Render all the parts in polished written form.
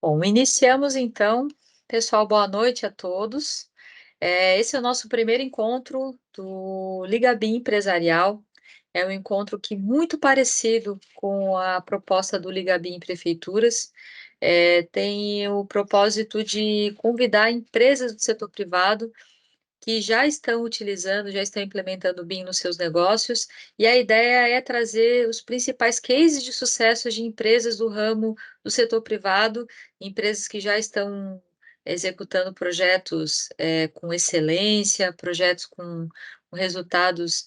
Bom, iniciamos então. Pessoal, boa noite a todos. Esse é o nosso primeiro encontro do Liga BIM Empresarial. É um encontro que muito parecido com a proposta do Liga BIM Prefeituras. Tem o propósito de convidar empresas do setor privado que já estão utilizando, já estão implementando o BIM nos seus negócios, e a ideia é trazer os principais cases de sucesso de empresas do ramo do setor privado, empresas que já estão executando projetos com excelência, projetos com resultados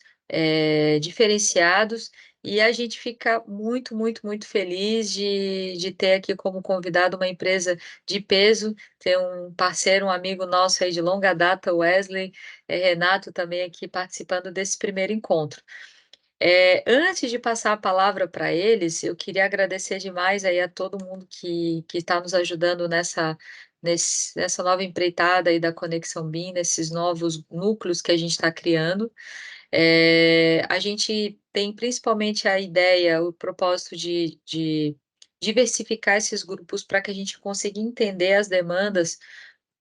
diferenciados, e a gente fica muito, muito, muito feliz de ter aqui como convidado uma empresa de peso, ter um parceiro, um amigo nosso aí de longa data, Wesley, Renato também aqui participando desse primeiro encontro. Antes de passar a palavra para eles, eu queria agradecer demais aí a todo mundo que está nos ajudando nessa nova empreitada aí da Conexão BIM, nesses novos núcleos que a gente está criando. A gente tem principalmente a ideia, o propósito de diversificar esses grupos para que a gente consiga entender as demandas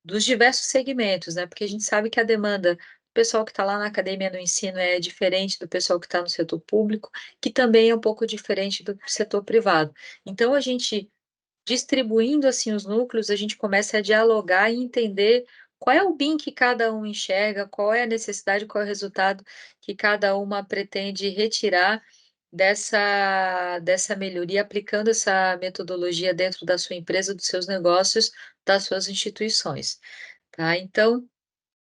dos diversos segmentos, né? Porque a gente sabe que a demanda do pessoal que está lá na academia, no ensino, é diferente do pessoal que está no setor público, que também é um pouco diferente do setor privado. Então, a gente distribuindo assim os núcleos, a gente começa a dialogar e entender qual é o BIM que cada um enxerga, qual é a necessidade, qual é o resultado que cada uma pretende retirar dessa melhoria, aplicando essa metodologia dentro da sua empresa, dos seus negócios, das suas instituições, tá? Então,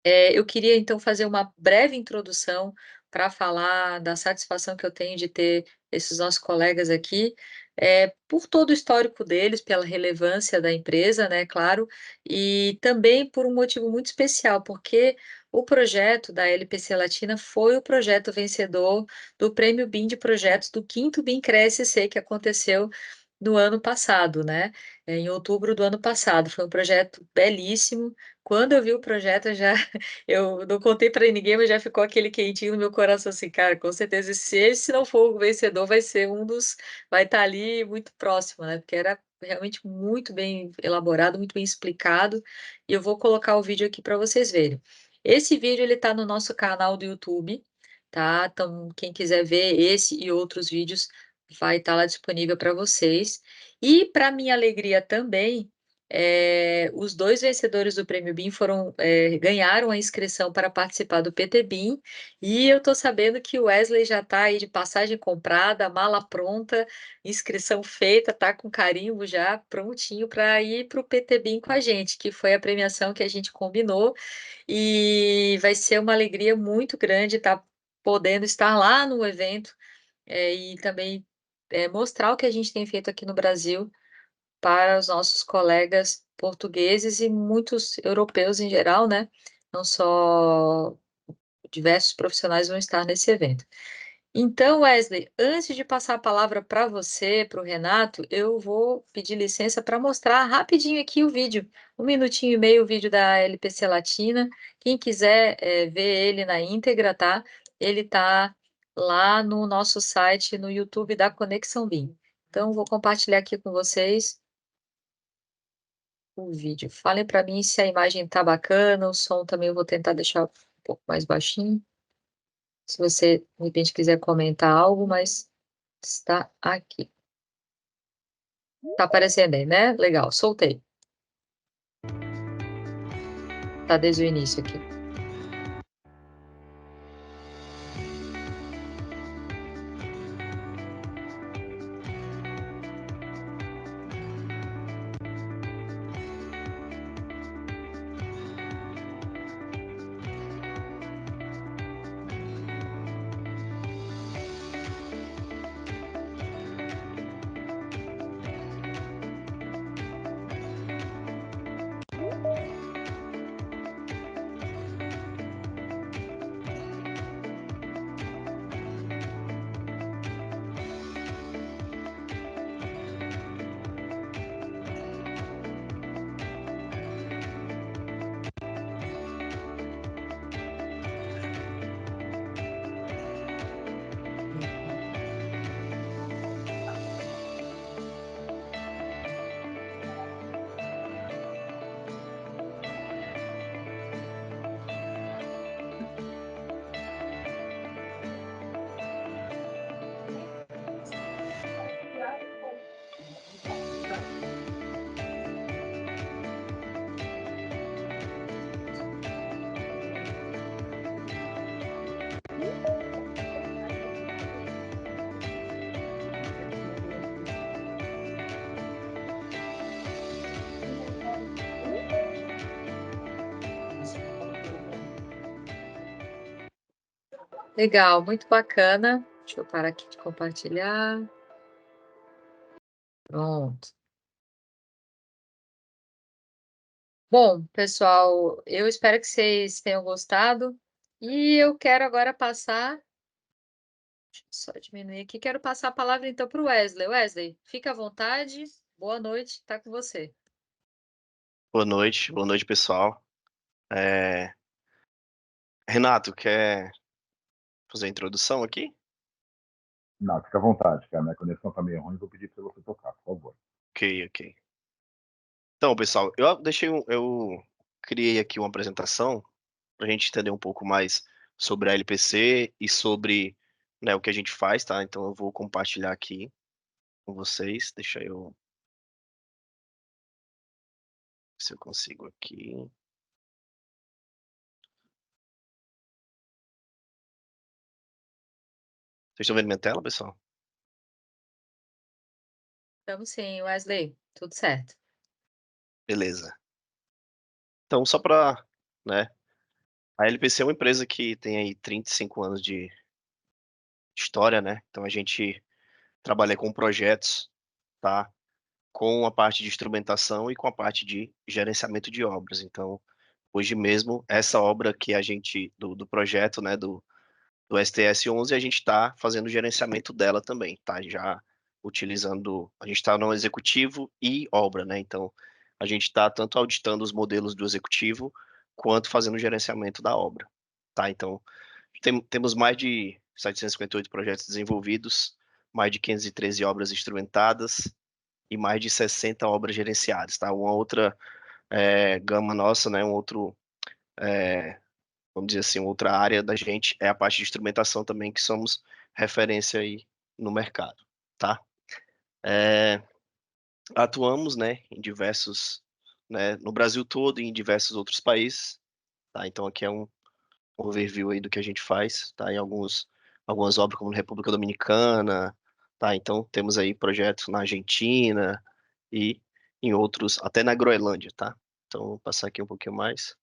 eu queria então fazer uma breve introdução para falar da satisfação que eu tenho de ter esses nossos colegas aqui, por todo o histórico deles, pela relevância da empresa, né, claro, e também por um motivo muito especial, porque o projeto da LPC Latina foi o projeto vencedor do Prêmio BIM de Projetos do 5º BIM CREA-SC, que aconteceu no ano passado, né, em outubro do ano passado. Foi um projeto belíssimo. Quando eu vi o projeto, eu não contei para ninguém, mas já ficou aquele quentinho no meu coração, assim, cara, com certeza, se esse não for o vencedor, vai ser vai estar ali muito próximo, né, porque era realmente muito bem elaborado, muito bem explicado, e eu vou colocar o vídeo aqui para vocês verem. Esse vídeo, ele está no nosso canal do YouTube, tá? Então, quem quiser ver esse e outros vídeos, vai estar lá disponível para vocês. E, para minha alegria também, os dois vencedores do Prêmio BIM ganharam a inscrição para participar do PT BIM, e eu estou sabendo que o Wesley já está aí de passagem comprada, mala pronta, inscrição feita, está com carimbo já prontinho para ir para o PT BIM com a gente, que foi a premiação que a gente combinou, e vai ser uma alegria muito grande estar podendo estar lá no evento, e também mostrar o que a gente tem feito aqui no Brasil para os nossos colegas portugueses e muitos europeus em geral, né? Não só diversos profissionais vão estar nesse evento. Então, Wesley, antes de passar a palavra para você, para o Renato, eu vou pedir licença para mostrar rapidinho aqui o vídeo, 1 minutinho e meio o vídeo da LPC Latina. Quem quiser ver ele na íntegra, tá? Ele tá lá no nosso site, no YouTube da Conexão BIM. Então, vou compartilhar aqui com vocês o vídeo. Falem para mim se a imagem tá bacana, o som também eu vou tentar deixar um pouco mais baixinho. Se você, de repente, quiser comentar algo, mas está aqui. Tá aparecendo aí, né? Legal, soltei. Tá desde o início aqui. Legal, muito bacana. Deixa eu parar aqui de compartilhar. Pronto. Bom, pessoal, eu espero que vocês tenham gostado e eu quero agora passar deixa eu só diminuir aqui, quero passar a palavra então para o Wesley. Wesley, fica à vontade, boa noite, está com você. Boa noite, pessoal. É, Renato, quer fazer a introdução aqui? Não, fica à vontade, cara. Minha conexão tá meio ruim, vou pedir para você tocar, por favor. Ok, ok. Então, pessoal, eu criei aqui uma apresentação para a gente entender um pouco mais sobre a LPC e sobre, né, o que a gente faz, tá? Então eu vou compartilhar aqui com vocês. Deixa eu ver se eu consigo aqui. Vocês estão vendo minha tela, pessoal? Estamos sim, Wesley, tudo certo. Beleza. Então, só para, né, a LPC é uma empresa que tem aí 35 anos de história, né? Então a gente trabalha com projetos, tá? Com a parte de instrumentação e com a parte de gerenciamento de obras. Então, hoje mesmo, essa obra que a gente, do projeto, né, do STS-11, a gente está fazendo o gerenciamento dela também, tá? Já utilizando, a gente está no executivo e obra, né? Então, a gente está tanto auditando os modelos do executivo, quanto fazendo o gerenciamento da obra, tá? Então, temos mais de 758 projetos desenvolvidos, mais de 513 obras instrumentadas, e mais de 60 obras gerenciadas, tá? Uma outra gama nossa, né? Um outro, vamos dizer assim, outra área da gente é a parte de instrumentação também, que somos referência aí no mercado, tá? É, atuamos, né, em diversos, né, no Brasil todo e em diversos outros países, tá? Então aqui é um overview aí do que a gente faz, tá? Em algumas obras como na República Dominicana, tá? Então temos aí projetos na Argentina e em outros, até na Groenlândia, tá? Então vou passar aqui um pouquinho mais.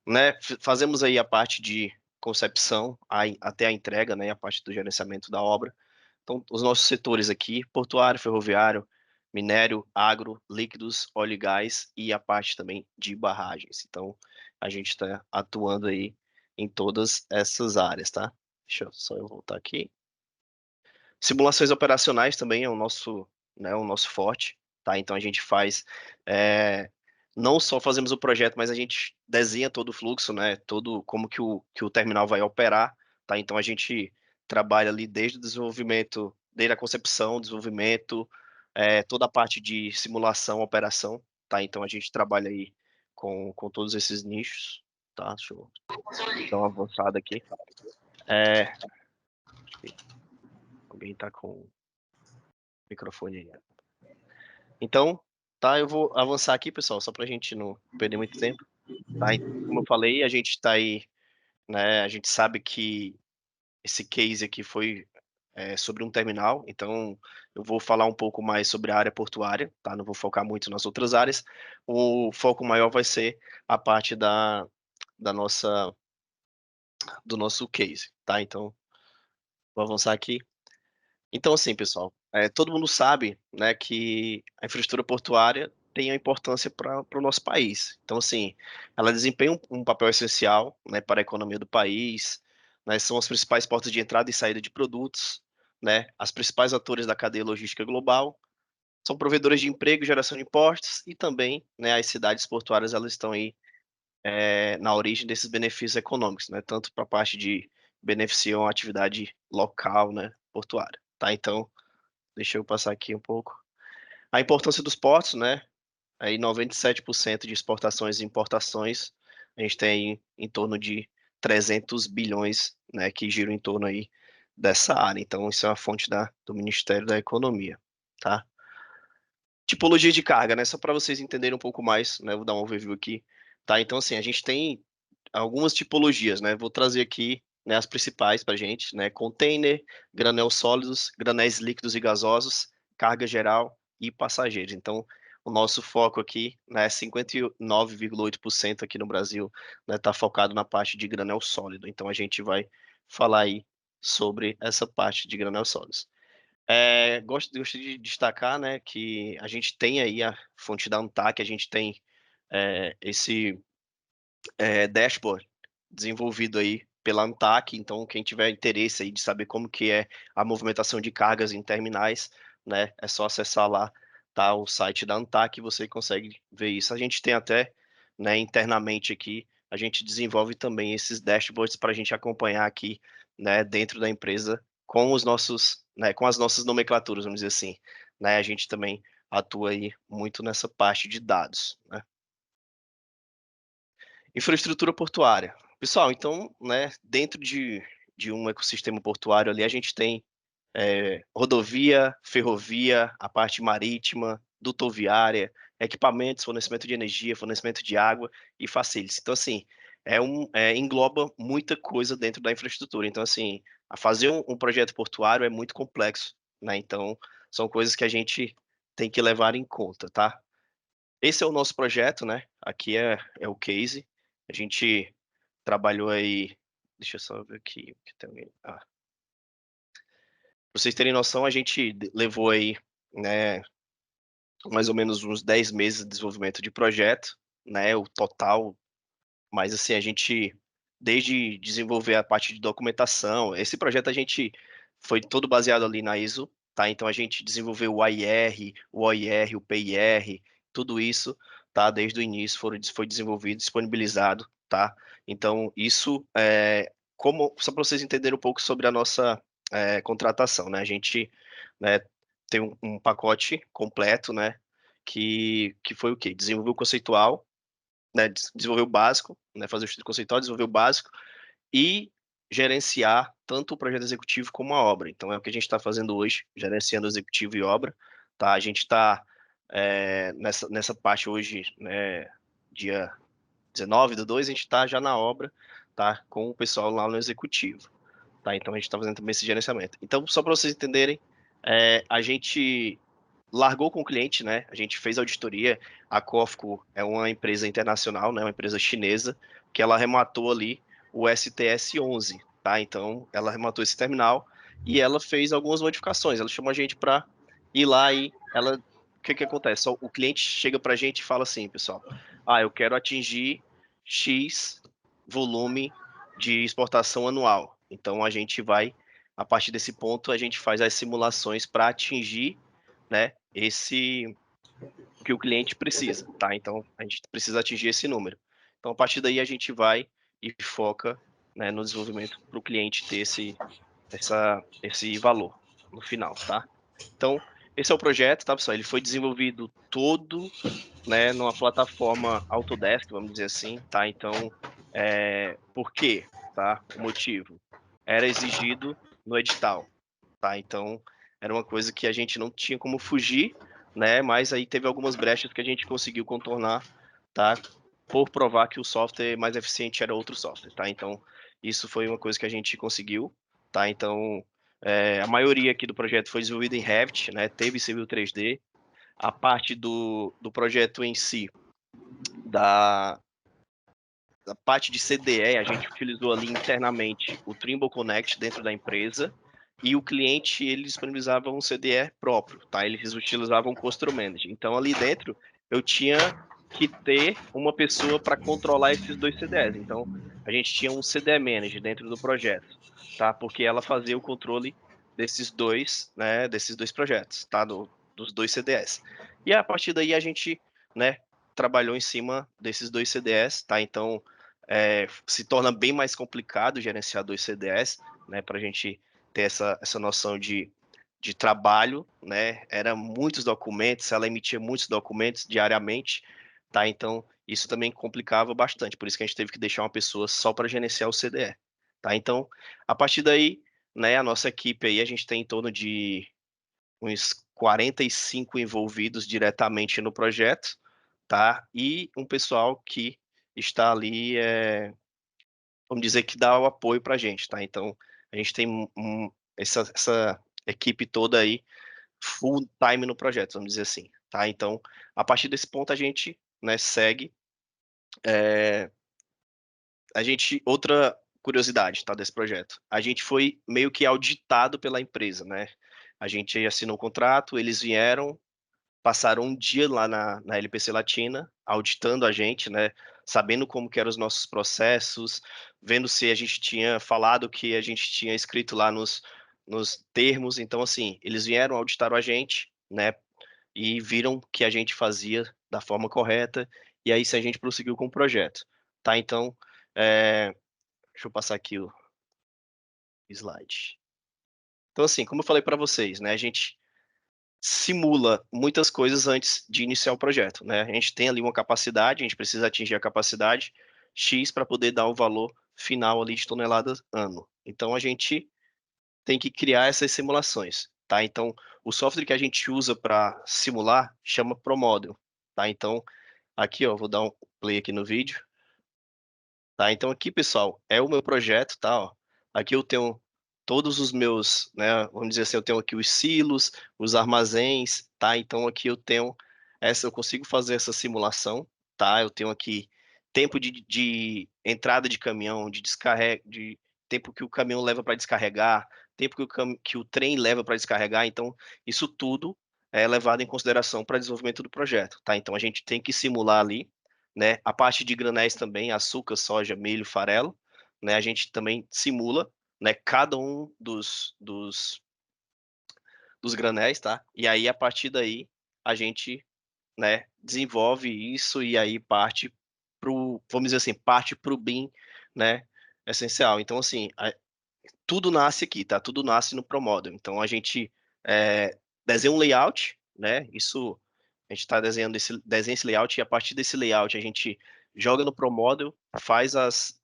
Né? Fazemos aí a parte de concepção até a entrega, né? A parte do gerenciamento da obra. Então os nossos setores aqui, portuário, ferroviário, minério, agro, líquidos, óleo e gás e a parte também de barragens. Então, a gente está atuando aí em todas essas áreas, tá? Deixa eu só eu voltar aqui. Simulações operacionais também é o nosso, né, o nosso forte, tá? Então a gente faz, é, não só fazemos o projeto, mas a gente desenha todo o fluxo, né? Todo como que o terminal vai operar, tá? Então a gente trabalha ali desde o desenvolvimento, desde a concepção, desenvolvimento, toda a parte de simulação, operação, tá? Então a gente trabalha aí com todos esses nichos, tá? Deixa eu dar uma avançada aqui. É, alguém tá com o microfone aí. Então, tá, eu vou avançar aqui, pessoal, só para a gente não perder muito tempo, tá? Então, como eu falei, a gente está aí, né? A gente sabe que esse case aqui foi sobre um terminal, então eu vou falar um pouco mais sobre a área portuária, tá? Não vou focar muito nas outras áreas. O foco maior vai ser a parte da nossa do nosso case, tá? Então, vou avançar aqui. Então, assim, pessoal, todo mundo sabe, né, que a infraestrutura portuária tem a importância para o nosso país. Então, assim, ela desempenha um papel essencial, né, para a economia do país, né, são as principais portas de entrada e saída de produtos, né, as principais atores da cadeia logística global, são provedores de emprego e geração de impostos e também, né, as cidades portuárias, elas estão aí na origem desses benefícios econômicos, né, tanto para a parte de beneficiam a atividade local, né, portuária, tá? Então, deixa eu passar aqui um pouco. A importância dos portos, né? Aí 97% de exportações e importações, a gente tem em torno de 300 bilhões, né, que giram em torno aí dessa área. Então, isso é uma fonte do Ministério da Economia, tá? Tipologia de carga, né? Só para vocês entenderem um pouco mais, né? Vou dar um overview aqui, tá? Então, assim, a gente tem algumas tipologias, né? Vou trazer aqui, né, as principais para gente, né? Container, granel sólidos, granéis líquidos e gasosos, carga geral e passageiros. Então, o nosso foco aqui, né, 59,8% aqui no Brasil, né, tá focado na parte de granel sólido. Então a gente vai falar aí sobre essa parte de granel sólidos. Gosto de destacar, né, que a gente tem aí a fonte da ANTAQ, a gente tem esse dashboard desenvolvido aí pela ANTAQ, então quem tiver interesse aí de saber como que é a movimentação de cargas em terminais, né, é só acessar lá, tá, o site da ANTAQ e você consegue ver isso. A gente tem até, né, internamente aqui, a gente desenvolve também esses dashboards para a gente acompanhar aqui, né, dentro da empresa com os nossos, né, com as nossas nomenclaturas, vamos dizer assim, né, a gente também atua aí muito nessa parte de dados, né. Infraestrutura portuária. Pessoal, então, né, dentro de um ecossistema portuário ali, a gente tem rodovia, ferrovia, a parte marítima, dutoviária, equipamentos, fornecimento de energia, fornecimento de água e facilities. Então, assim, engloba muita coisa dentro da infraestrutura. Então, assim, a fazer um projeto portuário é muito complexo, né? Então, são coisas que a gente tem que levar em conta, tá? Esse é o nosso projeto, né? Aqui é o case. A gente trabalhou aí. Deixa eu só ver aqui. Que tem alguém. Pra vocês terem noção, a gente levou aí, né, mais ou menos uns 10 meses de desenvolvimento de projeto, né? O total, mas assim, a gente, desde desenvolver a parte de documentação, esse projeto a gente foi todo baseado ali na ISO, tá? Então a gente desenvolveu o AIR, o OIR, o PIR, tudo isso, tá? Desde o início foi desenvolvido, disponibilizado, tá? Então isso só para vocês entenderem um pouco sobre a nossa contratação, né? A gente, né, tem um pacote completo, né? Que foi o quê? Desenvolveu o conceitual, né, desenvolver o básico, né, fazer o estudo conceitual, desenvolver o básico e gerenciar tanto o projeto executivo como a obra. Então é o que a gente está fazendo hoje, gerenciando o executivo e obra. Tá? A gente está nessa parte hoje, né, dia 19/2, a gente está já na obra, tá, com o pessoal lá no executivo. Tá? Então a gente está fazendo também esse gerenciamento. Então, só para vocês entenderem, a gente largou com o cliente, né? A gente fez auditoria. A COFCO é uma empresa internacional, né? Uma empresa chinesa, que ela rematou ali o STS-11, tá? Então, ela rematou esse terminal e ela fez algumas modificações. Ela chamou a gente para ir lá e o que acontece? O cliente chega para a gente e fala assim, pessoal, eu quero atingir X volume de exportação anual. Então, a partir desse ponto, a gente faz as simulações para atingir, né, o que o cliente precisa, tá? Então, a gente precisa atingir esse número. Então, a partir daí, a gente vai e foca, né, no desenvolvimento para o cliente ter esse valor no final, tá? Então, esse é o projeto, tá, pessoal? Ele foi desenvolvido todo, né, numa plataforma Autodesk, vamos dizer assim, tá? Então, por quê, tá? O motivo era exigido no edital, tá? Então, era uma coisa que a gente não tinha como fugir, né? Mas aí teve algumas brechas que a gente conseguiu contornar, tá? Por provar que o software mais eficiente era outro software, tá? Então, isso foi uma coisa que a gente conseguiu, tá? Então, a maioria aqui do projeto foi desenvolvida em Revit, né? Teve Civil 3D. A parte do projeto em si, da parte de CDE, a gente utilizou ali internamente o Trimble Connect dentro da empresa, e o cliente, ele disponibilizava um CDE próprio, tá? Eles utilizavam o Customer Manager. Então, ali dentro, eu tinha que ter uma pessoa para controlar esses dois CDEs. Então, a gente tinha um CDE Manager dentro do projeto, tá? Porque ela fazia o controle desses dois, né, desses dois projetos, tá? Dos dois CDEs. E a partir daí, a gente, né, trabalhou em cima desses dois CDEs, tá? Então, se torna bem mais complicado gerenciar dois CDEs, né, para a gente ter essa noção de trabalho, né? Era muitos documentos, ela emitia muitos documentos diariamente, tá? Então, isso também complicava bastante, por isso que a gente teve que deixar uma pessoa só para gerenciar o CDE, tá? Então, a partir daí, né, a nossa equipe aí, a gente tem em torno de uns 45 envolvidos diretamente no projeto, tá? E um pessoal que está ali, vamos dizer que dá o apoio para a gente, tá? Então, a gente tem essa equipe toda aí full time no projeto, vamos dizer assim, tá? Então, a partir desse ponto a gente, né, segue. Outra curiosidade, tá, desse projeto. A gente foi meio que auditado pela empresa, né? A gente assinou um contrato, eles vieram, passaram um dia lá na LPC Latina, auditando a gente, né? Sabendo como que eram os nossos processos, vendo se a gente tinha falado o que a gente tinha escrito lá nos termos. Então, assim, eles vieram, auditaram a gente, né? E viram que a gente fazia da forma correta, e aí se a gente prosseguiu com o projeto, tá? Então, deixa eu passar aqui o slide. Então, assim, como eu falei para vocês, né? A gente simula muitas coisas antes de iniciar o projeto, né? A gente tem ali uma capacidade, a gente precisa atingir a capacidade X para poder dar o valor final ali de toneladas ano. Então, a gente tem que criar essas simulações, tá? Então, o software que a gente usa para simular chama ProModel, tá? Então, aqui, ó, vou dar um play aqui no vídeo, tá? Então, aqui, pessoal, é o meu projeto, tá? Ó, aqui eu tenho todos os meus, né? Vamos dizer assim, eu tenho aqui os silos, os armazéns, tá? Então, aqui eu consigo fazer essa simulação, tá? Eu tenho aqui tempo de entrada de caminhão, de descarrega, de tempo que o caminhão leva para descarregar, tempo que o trem leva para descarregar. Então, isso tudo é levado em consideração para desenvolvimento do projeto, tá? Então, a gente tem que simular ali, né? A parte de granéis também, açúcar, soja, milho, farelo, né? A gente também simula, né? Cada um dos granéis, tá? E aí, a partir daí, a gente, né, desenvolve isso e aí vamos dizer assim, parte pro BIM, né, essencial. Então, assim, tudo nasce aqui, tá? Tudo nasce no ProModel. Então, a gente desenha um layout, né? Isso, a gente está desenha esse layout e a partir desse layout a gente joga no ProModel, faz as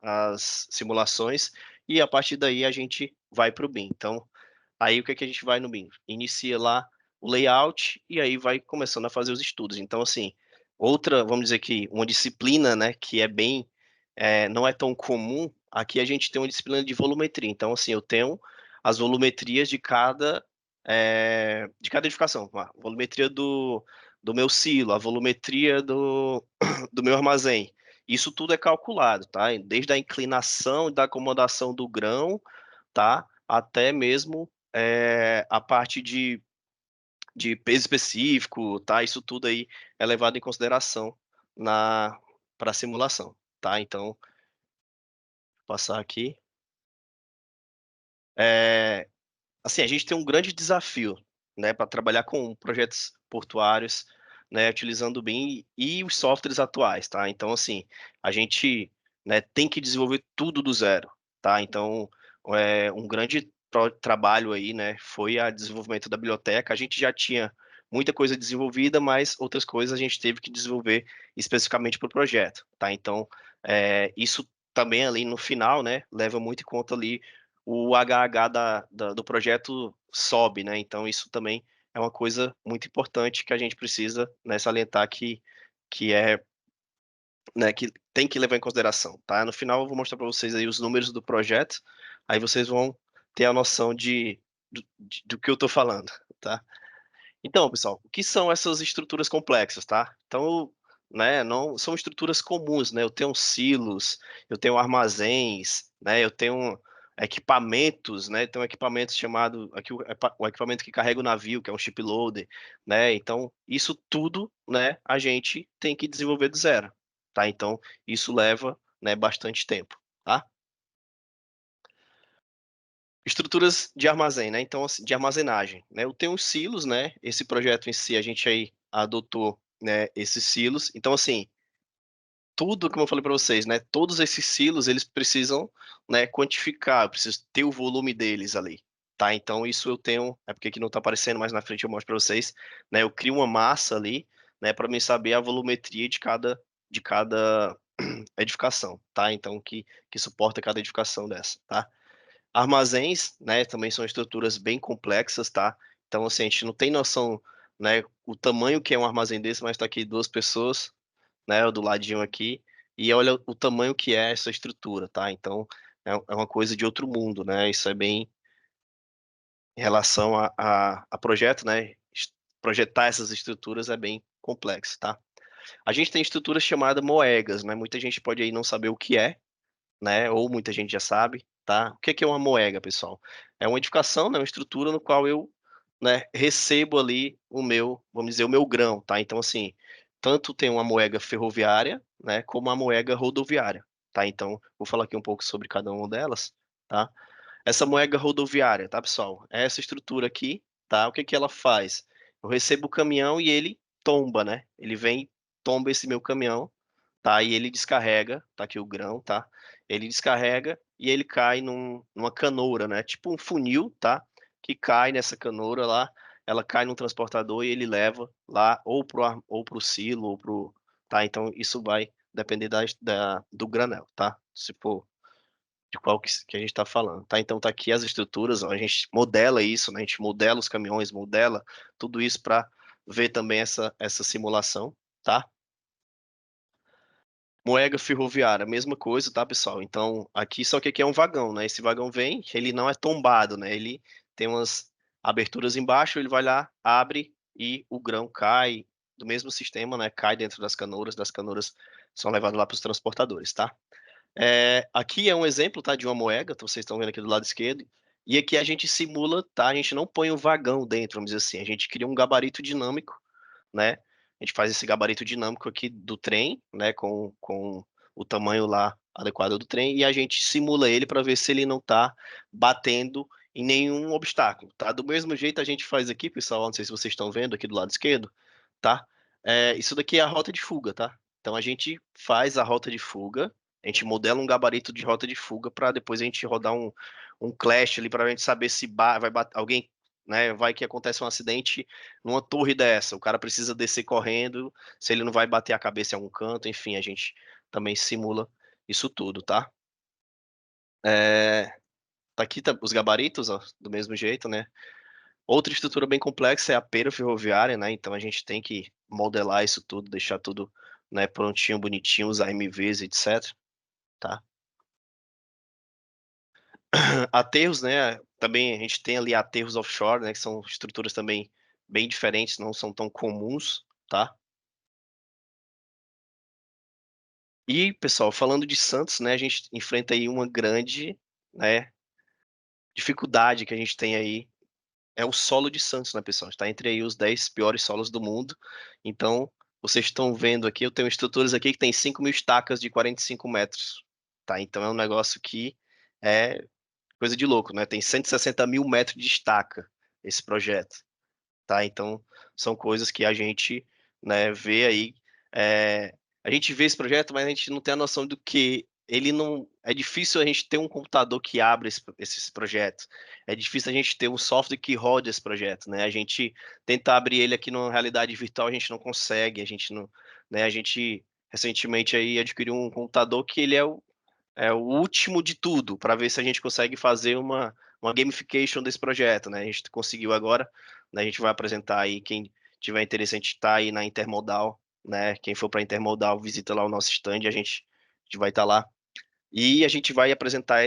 simulações e a partir daí a gente vai para o BIM. Então, aí o que é que a gente vai no BIM? Inicia lá o layout e aí vai começando a fazer os estudos. Então, assim, vamos dizer que uma disciplina, né, que não é tão comum, aqui a gente tem uma disciplina de volumetria. Então, assim, eu tenho as volumetrias de cada edificação. A volumetria do meu silo, a volumetria do meu armazém. Isso tudo é calculado, tá? Desde a inclinação da acomodação do grão, tá? Até mesmo a parte de peso específico, tá? Isso tudo aí é levado em consideração para a simulação, tá? Então, vou passar aqui. Assim, a gente tem um grande desafio, né, para trabalhar com projetos portuários, né, utilizando o BIM e os softwares atuais, tá? Então, assim, a gente, né, tem que desenvolver tudo do zero, tá? Então, um grande trabalho aí, né, foi o desenvolvimento da biblioteca. A gente já tinha muita coisa desenvolvida, mas outras coisas a gente teve que desenvolver especificamente para o projeto, tá? Então, isso também ali no final, né, leva muito em conta ali o HH do projeto sobe, né? Então isso também é uma coisa muito importante que a gente precisa, né, salientar que é, né, que tem que levar em consideração, tá? No final eu vou mostrar para vocês aí os números do projeto, aí vocês vão ter a noção do que eu estou falando, tá? Então, pessoal, o que são essas estruturas complexas, tá? Então, né, não são estruturas comuns, né? Eu tenho silos, eu tenho armazéns, né? Eu tenho equipamentos, né? Tem um equipamento chamado aqui o equipamento que carrega o navio, que é um ship loader, né? Então, isso tudo, né, a gente tem que desenvolver do zero, tá? Então, isso leva, né, bastante tempo, tá? Estruturas de armazém, né? Então, assim, de armazenagem, né? Eu tenho os silos, né? Esse projeto em si, a gente aí adotou, né, esses silos. Então, assim, tudo, como eu falei para vocês, né? Todos esses silos, eles precisam, né, quantificar, eu preciso ter o volume deles ali, tá? Então, isso eu tenho, é porque aqui não está aparecendo, mas na frente eu mostro para vocês, né? Eu crio uma massa ali, né, para mim saber a volumetria de cada edificação, tá? Então, que suporta cada edificação dessa, tá? Armazéns, né, também são estruturas bem complexas, tá? Então, assim, a gente não tem noção, né, o tamanho que é um armazém desse, mas está aqui duas pessoas, né, do ladinho aqui, e olha o tamanho que é essa estrutura, tá? Então, é uma coisa de outro mundo, né? Isso é bem em relação a projeto, né? projetar essas estruturas é bem complexo, tá? A gente tem estruturas chamadas moegas, né? Muita gente pode aí não saber o que é, né? Ou muita gente já sabe, tá? O que é uma moega, pessoal? É uma edificação, né? Uma estrutura no qual eu, né, recebo ali o meu, vamos dizer, o meu grão, tá? Então, assim, tanto tem uma moega ferroviária, né, como uma moega rodoviária, tá? Então, vou falar aqui um pouco sobre cada uma delas, tá? Essa moega rodoviária, tá, pessoal? É essa estrutura aqui, tá? O que que ela faz? Eu recebo o caminhão e ele tomba, né? Ele vem, tomba esse meu caminhão, tá? E ele descarrega, tá aqui o grão, tá? Ele descarrega e ele cai numa canoura, né? Tipo um funil, tá? Que cai nessa canoura lá, ela cai num transportador e ele leva lá ou pro silo ou pro, tá? Então isso vai depender do granel, tá? Se for de qual que a gente está falando, tá? Então tá aqui as estruturas, ó, a gente modela isso, né? A gente modela os caminhões, modela tudo isso para ver também essa simulação, tá? Moega ferroviária, mesma coisa, tá, pessoal? Então aqui só que aqui é um vagão, né? Esse vagão vem, ele não é tombado, né? Ele tem umas aberturas embaixo, ele vai lá, abre e o grão cai do mesmo sistema, né? Cai dentro das canouras são levadas lá para os transportadores, tá? Aqui é um exemplo, tá, de uma moega, então vocês estão vendo aqui do lado esquerdo, e aqui a gente simula, tá, a gente não põe o vagão dentro, vamos dizer assim, a gente cria um gabarito dinâmico, né, a gente faz esse gabarito dinâmico aqui do trem, né, com o tamanho lá adequado do trem, e a gente simula ele para ver se ele não está batendo em nenhum obstáculo, tá? Do mesmo jeito a gente faz aqui, pessoal, não sei se vocês estão vendo aqui do lado esquerdo, tá? Isso daqui é a rota de fuga, tá? Então a gente faz a rota de fuga, a gente modela um gabarito de rota de fuga para depois a gente rodar um clash ali para a gente saber se vai bater alguém, né? Vai que acontece um acidente numa torre dessa, o cara precisa descer correndo, se ele não vai bater a cabeça em algum canto, enfim, a gente também simula isso tudo, tá? Tá aqui os gabaritos, ó, do mesmo jeito, né? Outra estrutura bem complexa é a pera ferroviária, né? Então a gente tem que modelar isso tudo, deixar tudo, né, prontinho, bonitinho, usar MVs, etc, tá? Aterros, né? Também a gente tem ali aterros offshore, né? Que são estruturas também bem diferentes, não são tão comuns, tá? E, pessoal, falando de Santos, né? A gente enfrenta aí uma grande, né, dificuldade que a gente tem aí é o solo de Santos, né, pessoal? Está entre aí os 10 piores solos do mundo. Então, vocês estão vendo aqui, eu tenho estruturas aqui que tem 5.000 estacas de 45 metros, tá? Então é um negócio que é coisa de louco, né? Tem 160 mil metros de estaca esse projeto, tá? Então são coisas que a gente, né, vê aí. A gente vê esse projeto, mas a gente não tem a noção do que ele não. É difícil a gente ter um computador que abra esses projetos. É difícil a gente ter um software que rode esse projeto, né? A gente tenta abrir ele aqui numa realidade virtual, a gente não consegue, a gente não, né? A gente recentemente aí adquiriu um computador que ele é o último de tudo, para ver se a gente consegue fazer uma gamification desse projeto, né? A gente conseguiu agora, né? A gente vai apresentar aí, quem tiver interesse, a gente está aí na Intermodal, né? Quem for para Intermodal, visita lá o nosso stand, a gente vai estar lá. E a gente vai apresentar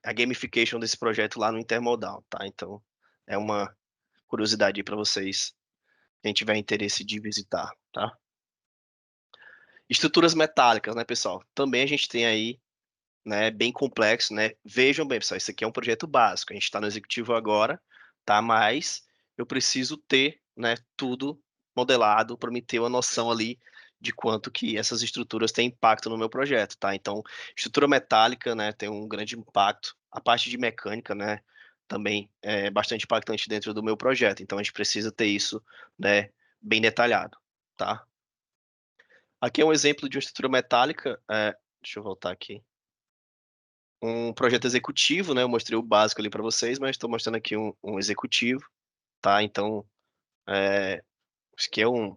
a gamification desse projeto lá no Intermodal, tá? Então, é uma curiosidade para vocês, quem tiver interesse de visitar, tá? Estruturas metálicas, né, pessoal? Também a gente tem aí, né, bem complexo, né? Vejam bem, pessoal, isso aqui é um projeto básico. A gente está no executivo agora, tá? Mas eu preciso ter, né, tudo modelado para me ter uma noção ali de quanto que essas estruturas têm impacto no meu projeto, tá? Então, estrutura metálica, né, tem um grande impacto. A parte de mecânica, né, também é bastante impactante dentro do meu projeto. Então, a gente precisa ter isso, né, bem detalhado, tá? Aqui é um exemplo de uma estrutura metálica. Deixa eu voltar aqui, um projeto executivo, né? Eu mostrei o básico ali para vocês, mas estou mostrando aqui um executivo, tá? Então, isso aqui é um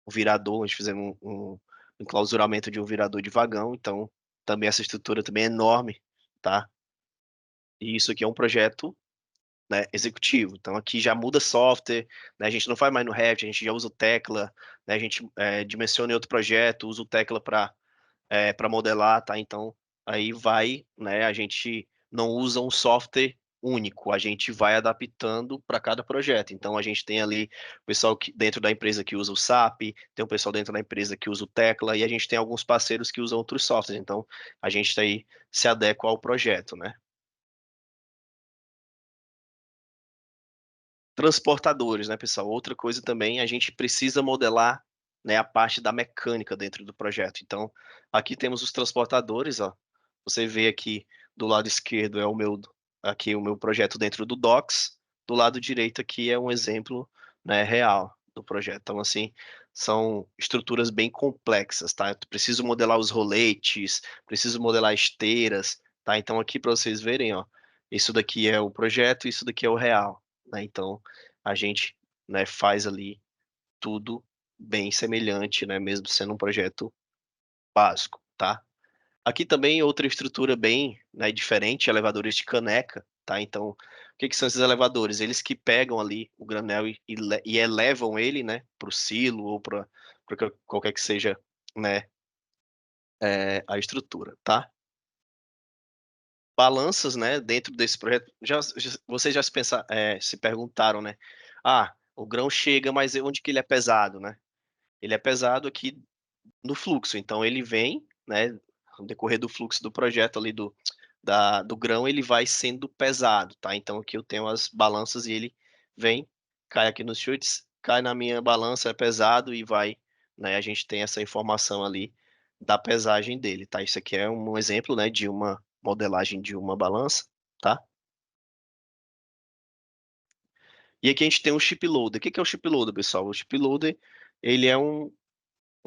virador, a gente fizemos um enclausuramento de um virador de vagão, então também essa estrutura também é enorme, tá? E isso aqui é um projeto, né, executivo. Então aqui já muda software, né? A gente não faz mais no Revit, a gente já usa o Tecla, né? A gente dimensiona em outro projeto, usa o Tecla para modelar, tá? Então aí vai, né? A gente não usa um software único, a gente vai adaptando para cada projeto. Então, a gente tem ali o pessoal dentro da empresa que usa o SAP, tem o pessoal dentro da empresa que usa o Tecla, e a gente tem alguns parceiros que usam outros softwares. Então, a gente aí se adequa ao projeto, né? Transportadores, né, pessoal? Outra coisa também, a gente precisa modelar, né, a parte da mecânica dentro do projeto. Então, aqui temos os transportadores, ó. Você vê aqui do lado esquerdo é aqui o meu projeto dentro do Docs, do lado direito aqui é um exemplo, né, real do projeto. Então, assim, são estruturas bem complexas, tá? Eu preciso modelar os roletes, preciso modelar esteiras, tá? Então, aqui para vocês verem, ó, isso daqui é o projeto, isso daqui é o real, né? Então, a gente, né, faz ali tudo bem semelhante, né, mesmo sendo um projeto básico, tá? Aqui também outra estrutura bem, né, diferente, elevadores de caneca, tá? Então, o que que são esses elevadores? Eles que pegam ali o granel e elevam ele, né, para o silo ou para qualquer que seja, né, a estrutura, tá? Balanças, né, dentro desse projeto, vocês já se perguntaram, né? Ah, o grão chega, mas onde que ele é pesado, né? Ele é pesado aqui no fluxo, então ele vem, né, no decorrer do fluxo do projeto ali do grão, ele vai sendo pesado, tá? Então aqui eu tenho as balanças e ele vem, cai aqui nos chutes, cai na minha balança, é pesado e vai, né? A gente tem essa informação ali da pesagem dele, tá? Isso aqui é um exemplo, né, de uma modelagem de uma balança, tá? E aqui a gente tem um chip loader. O que que é o chip loader, pessoal? O chip loader, ele é um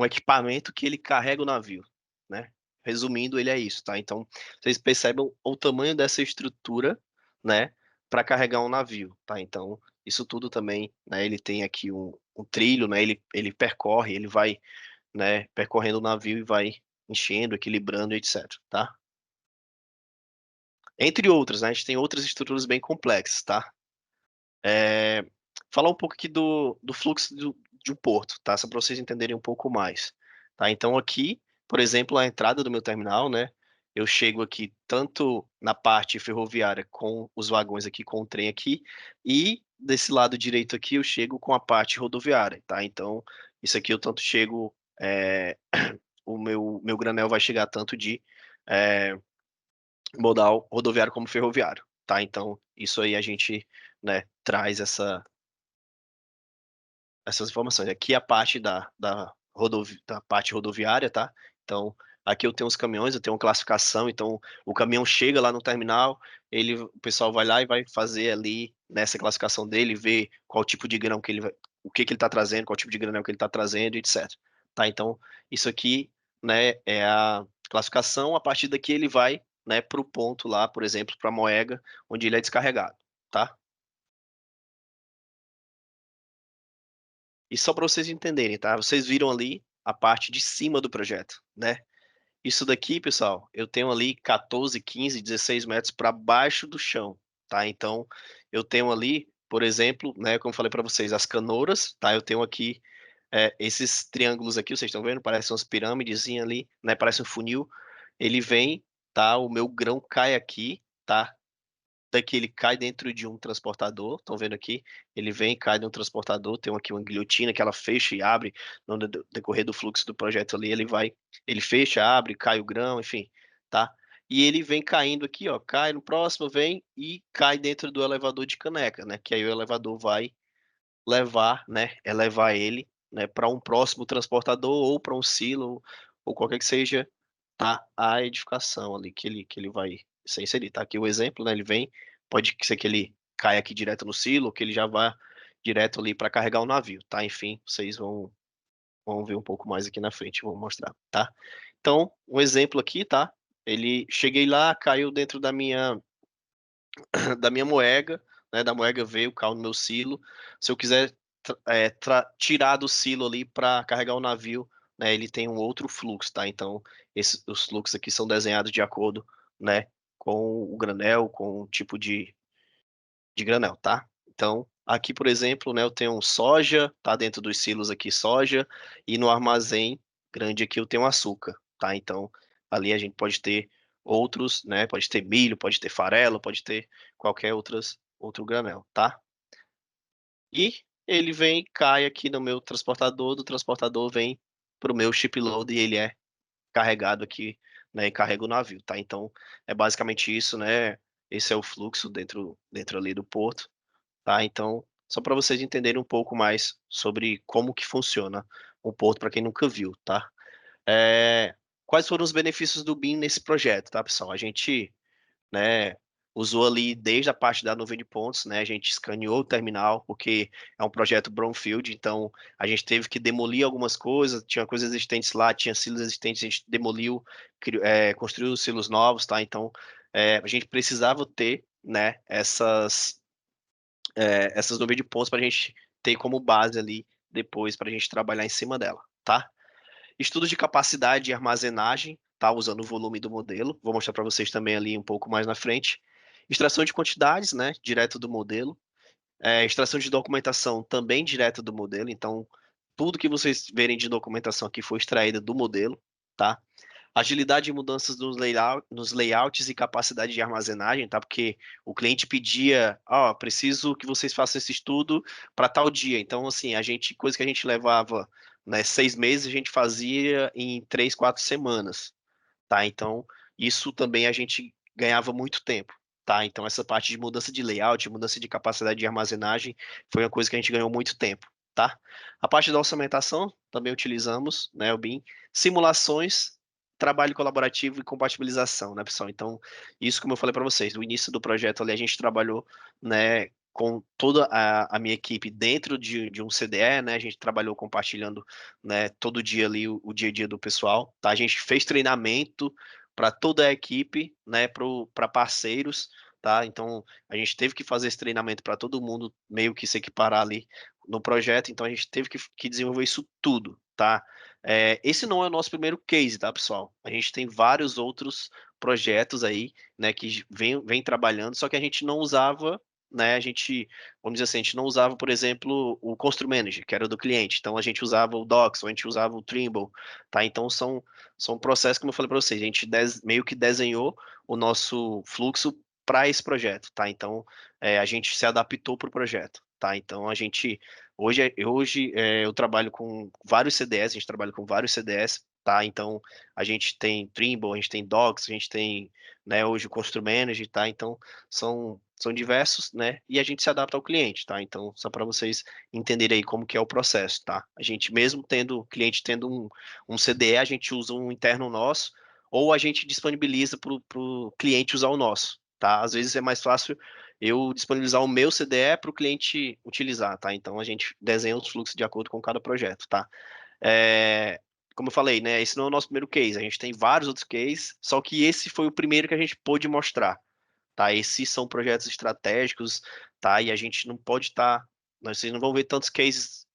equipamento que ele carrega o navio, né? Resumindo, ele é isso, tá? Então, vocês percebam o tamanho dessa estrutura, né, para carregar um navio, tá? Então, isso tudo também, né, ele tem aqui um trilho, né, ele percorre, ele vai, né, percorrendo o navio e vai enchendo, equilibrando, etc, tá? Entre outras, né, a gente tem outras estruturas bem complexas, tá? É, falar um pouco aqui do fluxo de um porto, tá? Só para vocês entenderem um pouco mais, tá? Então aqui, por exemplo, a entrada do meu terminal, né? Eu chego aqui tanto na parte ferroviária com os vagões aqui, com o trem aqui, e desse lado direito aqui eu chego com a parte rodoviária, tá? Então, isso aqui eu tanto chego, o meu granel vai chegar tanto de é, modal rodoviário como ferroviário, tá? Então, isso aí a gente, né, traz essas informações. Aqui é a parte da parte rodoviária, tá? Então, aqui eu tenho os caminhões, eu tenho uma classificação, então o caminhão chega lá no terminal, o pessoal vai lá e vai fazer ali nessa classificação dele, ver qual tipo de grão que ele vai, o que que ele está trazendo, qual tipo de granel que ele está trazendo, etc. Tá? Então, isso aqui, né, é a classificação, a partir daqui ele vai, né, para o ponto lá, por exemplo, para a Moega, onde ele é descarregado, tá? E só para vocês entenderem, tá? Vocês viram ali a parte de cima do projeto, né? Isso daqui, pessoal, eu tenho ali 14, 15, 16 metros para baixo do chão, tá? Então, eu tenho ali, por exemplo, né, como eu falei para vocês, as canouras, tá? Eu tenho aqui esses triângulos aqui, vocês estão vendo? Parecem umas pirâmides ali, né? Parece um funil. Ele vem, tá? O meu grão cai aqui, tá? Daqui ele cai dentro de um transportador, estão vendo aqui? Ele vem e cai de um transportador, tem aqui uma guilhotina que ela fecha e abre no decorrer do fluxo do projeto ali, ele fecha, abre, cai o grão, enfim, tá? E ele vem caindo aqui, ó, cai no próximo, vem e cai dentro do elevador de caneca, né? Que aí o elevador vai levar, né, elevar ele, né, para um próximo transportador ou para um silo ou qualquer que seja, tá, a edificação ali que ele vai se inserir, tá? Aqui o exemplo, né, ele vem, pode ser que ele caia aqui direto no silo, ou que ele já vá direto ali para carregar o navio, tá? Enfim, vocês vão ver um pouco mais aqui na frente, vou mostrar, tá? Então, um exemplo aqui, tá? Cheguei lá, caiu dentro da minha moega, né, da moega veio, caiu no meu silo. Se eu quiser tirar do silo ali para carregar o navio, né, ele tem um outro fluxo, tá? Então, os fluxos aqui são desenhados de acordo, né, com o granel, com o tipo de granel, tá? Então, aqui, por exemplo, né, eu tenho soja, tá dentro dos silos aqui soja, e no armazém grande aqui eu tenho açúcar, tá? Então, ali a gente pode ter outros, né? Pode ter milho, pode ter farelo, pode ter qualquer outro granel, tá? E ele vem, cai aqui no meu transportador, do transportador vem para o meu shipload e ele é carregado aqui, né? E carrega o navio, tá? Então, é basicamente isso, né? Esse é o fluxo dentro ali do porto, tá? Então, só para vocês entenderem um pouco mais sobre como que funciona um porto para quem nunca viu, tá? Quais foram os benefícios do BIM nesse projeto, tá, pessoal? A gente, né, usou ali desde a parte da nuvem de pontos, né? A gente escaneou o terminal, porque é um projeto brownfield, então a gente teve que demolir algumas coisas, tinha coisas existentes lá, tinha silos existentes, a gente demoliu, construiu silos novos, tá? Então, a gente precisava ter, né, essas nuvens de pontos para a gente ter como base ali depois para a gente trabalhar em cima dela, tá? Estudo de capacidade de armazenagem, tá? Usando o volume do modelo. Vou mostrar para vocês também ali um pouco mais na frente. Extração de quantidades, né? Direto do modelo. Extração de documentação também direto do modelo. Então, tudo que vocês verem de documentação aqui foi extraída do modelo, tá? Agilidade de mudanças nos layouts e capacidade de armazenagem, tá? Porque o cliente pedia, preciso que vocês façam esse estudo para tal dia. Então, assim, coisa que a gente levava, né, 6 meses, a gente fazia em 3, 4 semanas, tá? Então, isso também a gente ganhava muito tempo, tá? Então, essa parte de mudança de layout, mudança de capacidade de armazenagem, foi uma coisa que a gente ganhou muito tempo, tá? A parte da orçamentação, também utilizamos, né, o BIM. Simulações, trabalho colaborativo e compatibilização, né, pessoal? Então, isso, como eu falei para vocês, no início do projeto ali, a gente trabalhou, né, com toda a minha equipe dentro de um CDE, né? A gente trabalhou compartilhando, né, todo dia ali o dia a dia do pessoal, tá? A gente fez treinamento para toda a equipe, né, para parceiros, tá? Então, a gente teve que fazer esse treinamento para todo mundo meio que se equiparar ali no projeto, então a gente teve que desenvolver isso tudo, tá? Esse não é o nosso primeiro case, tá, pessoal? A gente tem vários outros projetos aí, né, que vem trabalhando, só que a gente não usava, né, vamos dizer assim, a gente não usava, por exemplo, o Construct Manager, que era do cliente, então a gente usava o Docs, ou a gente usava o Trimble, tá? Então são processos, como eu falei para vocês, a gente meio que desenhou o nosso fluxo para esse projeto, tá? Então a gente se adaptou para o projeto, tá? Então a gente hoje eu trabalho com vários CDS, a gente trabalha com vários CDS, tá? Então a gente tem Trimble, a gente tem Docs, a gente tem, né, hoje o Construct Manager, tá? Então são diversos, né? E a gente se adapta ao cliente, tá? Então, só para vocês entenderem aí como que é o processo, tá? A gente mesmo cliente tendo um CDE, a gente usa um interno nosso, ou a gente disponibiliza para o cliente usar o nosso, tá? Às vezes é mais fácil eu disponibilizar o meu CDE para o cliente utilizar, tá? Então, a gente desenha os fluxos de acordo com cada projeto, tá? Como eu falei, né? Esse não é o nosso primeiro case, a gente tem vários outros cases, só que esse foi o primeiro que a gente pôde mostrar, tá? Esses são projetos estratégicos, tá? E a gente não pode estar, vocês não vão ver tantos cases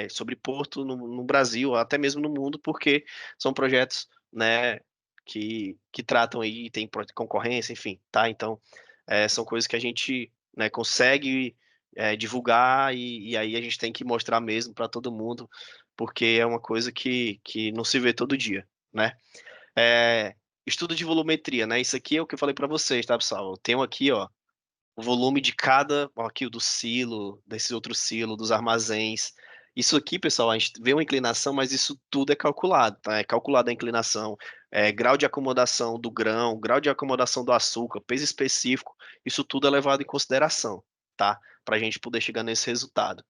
sobre Porto no Brasil, até mesmo no mundo, porque são projetos, né, que tratam aí, tem concorrência, enfim, tá? Então, são coisas que a gente, né, consegue divulgar e aí a gente tem que mostrar mesmo para todo mundo, porque é uma coisa que não se vê todo dia, né? É, estudo de volumetria, né? Isso aqui é o que eu falei para vocês, tá, pessoal? Eu tenho aqui, ó, o volume de ó, aqui o do silo, desse outro silo, dos armazéns. Isso aqui, pessoal, a gente vê uma inclinação, mas isso tudo é calculado, tá? É calculada a inclinação, grau de acomodação do grão, grau de acomodação do açúcar, peso específico, isso tudo é levado em consideração, tá? Para a gente poder chegar nesse resultado.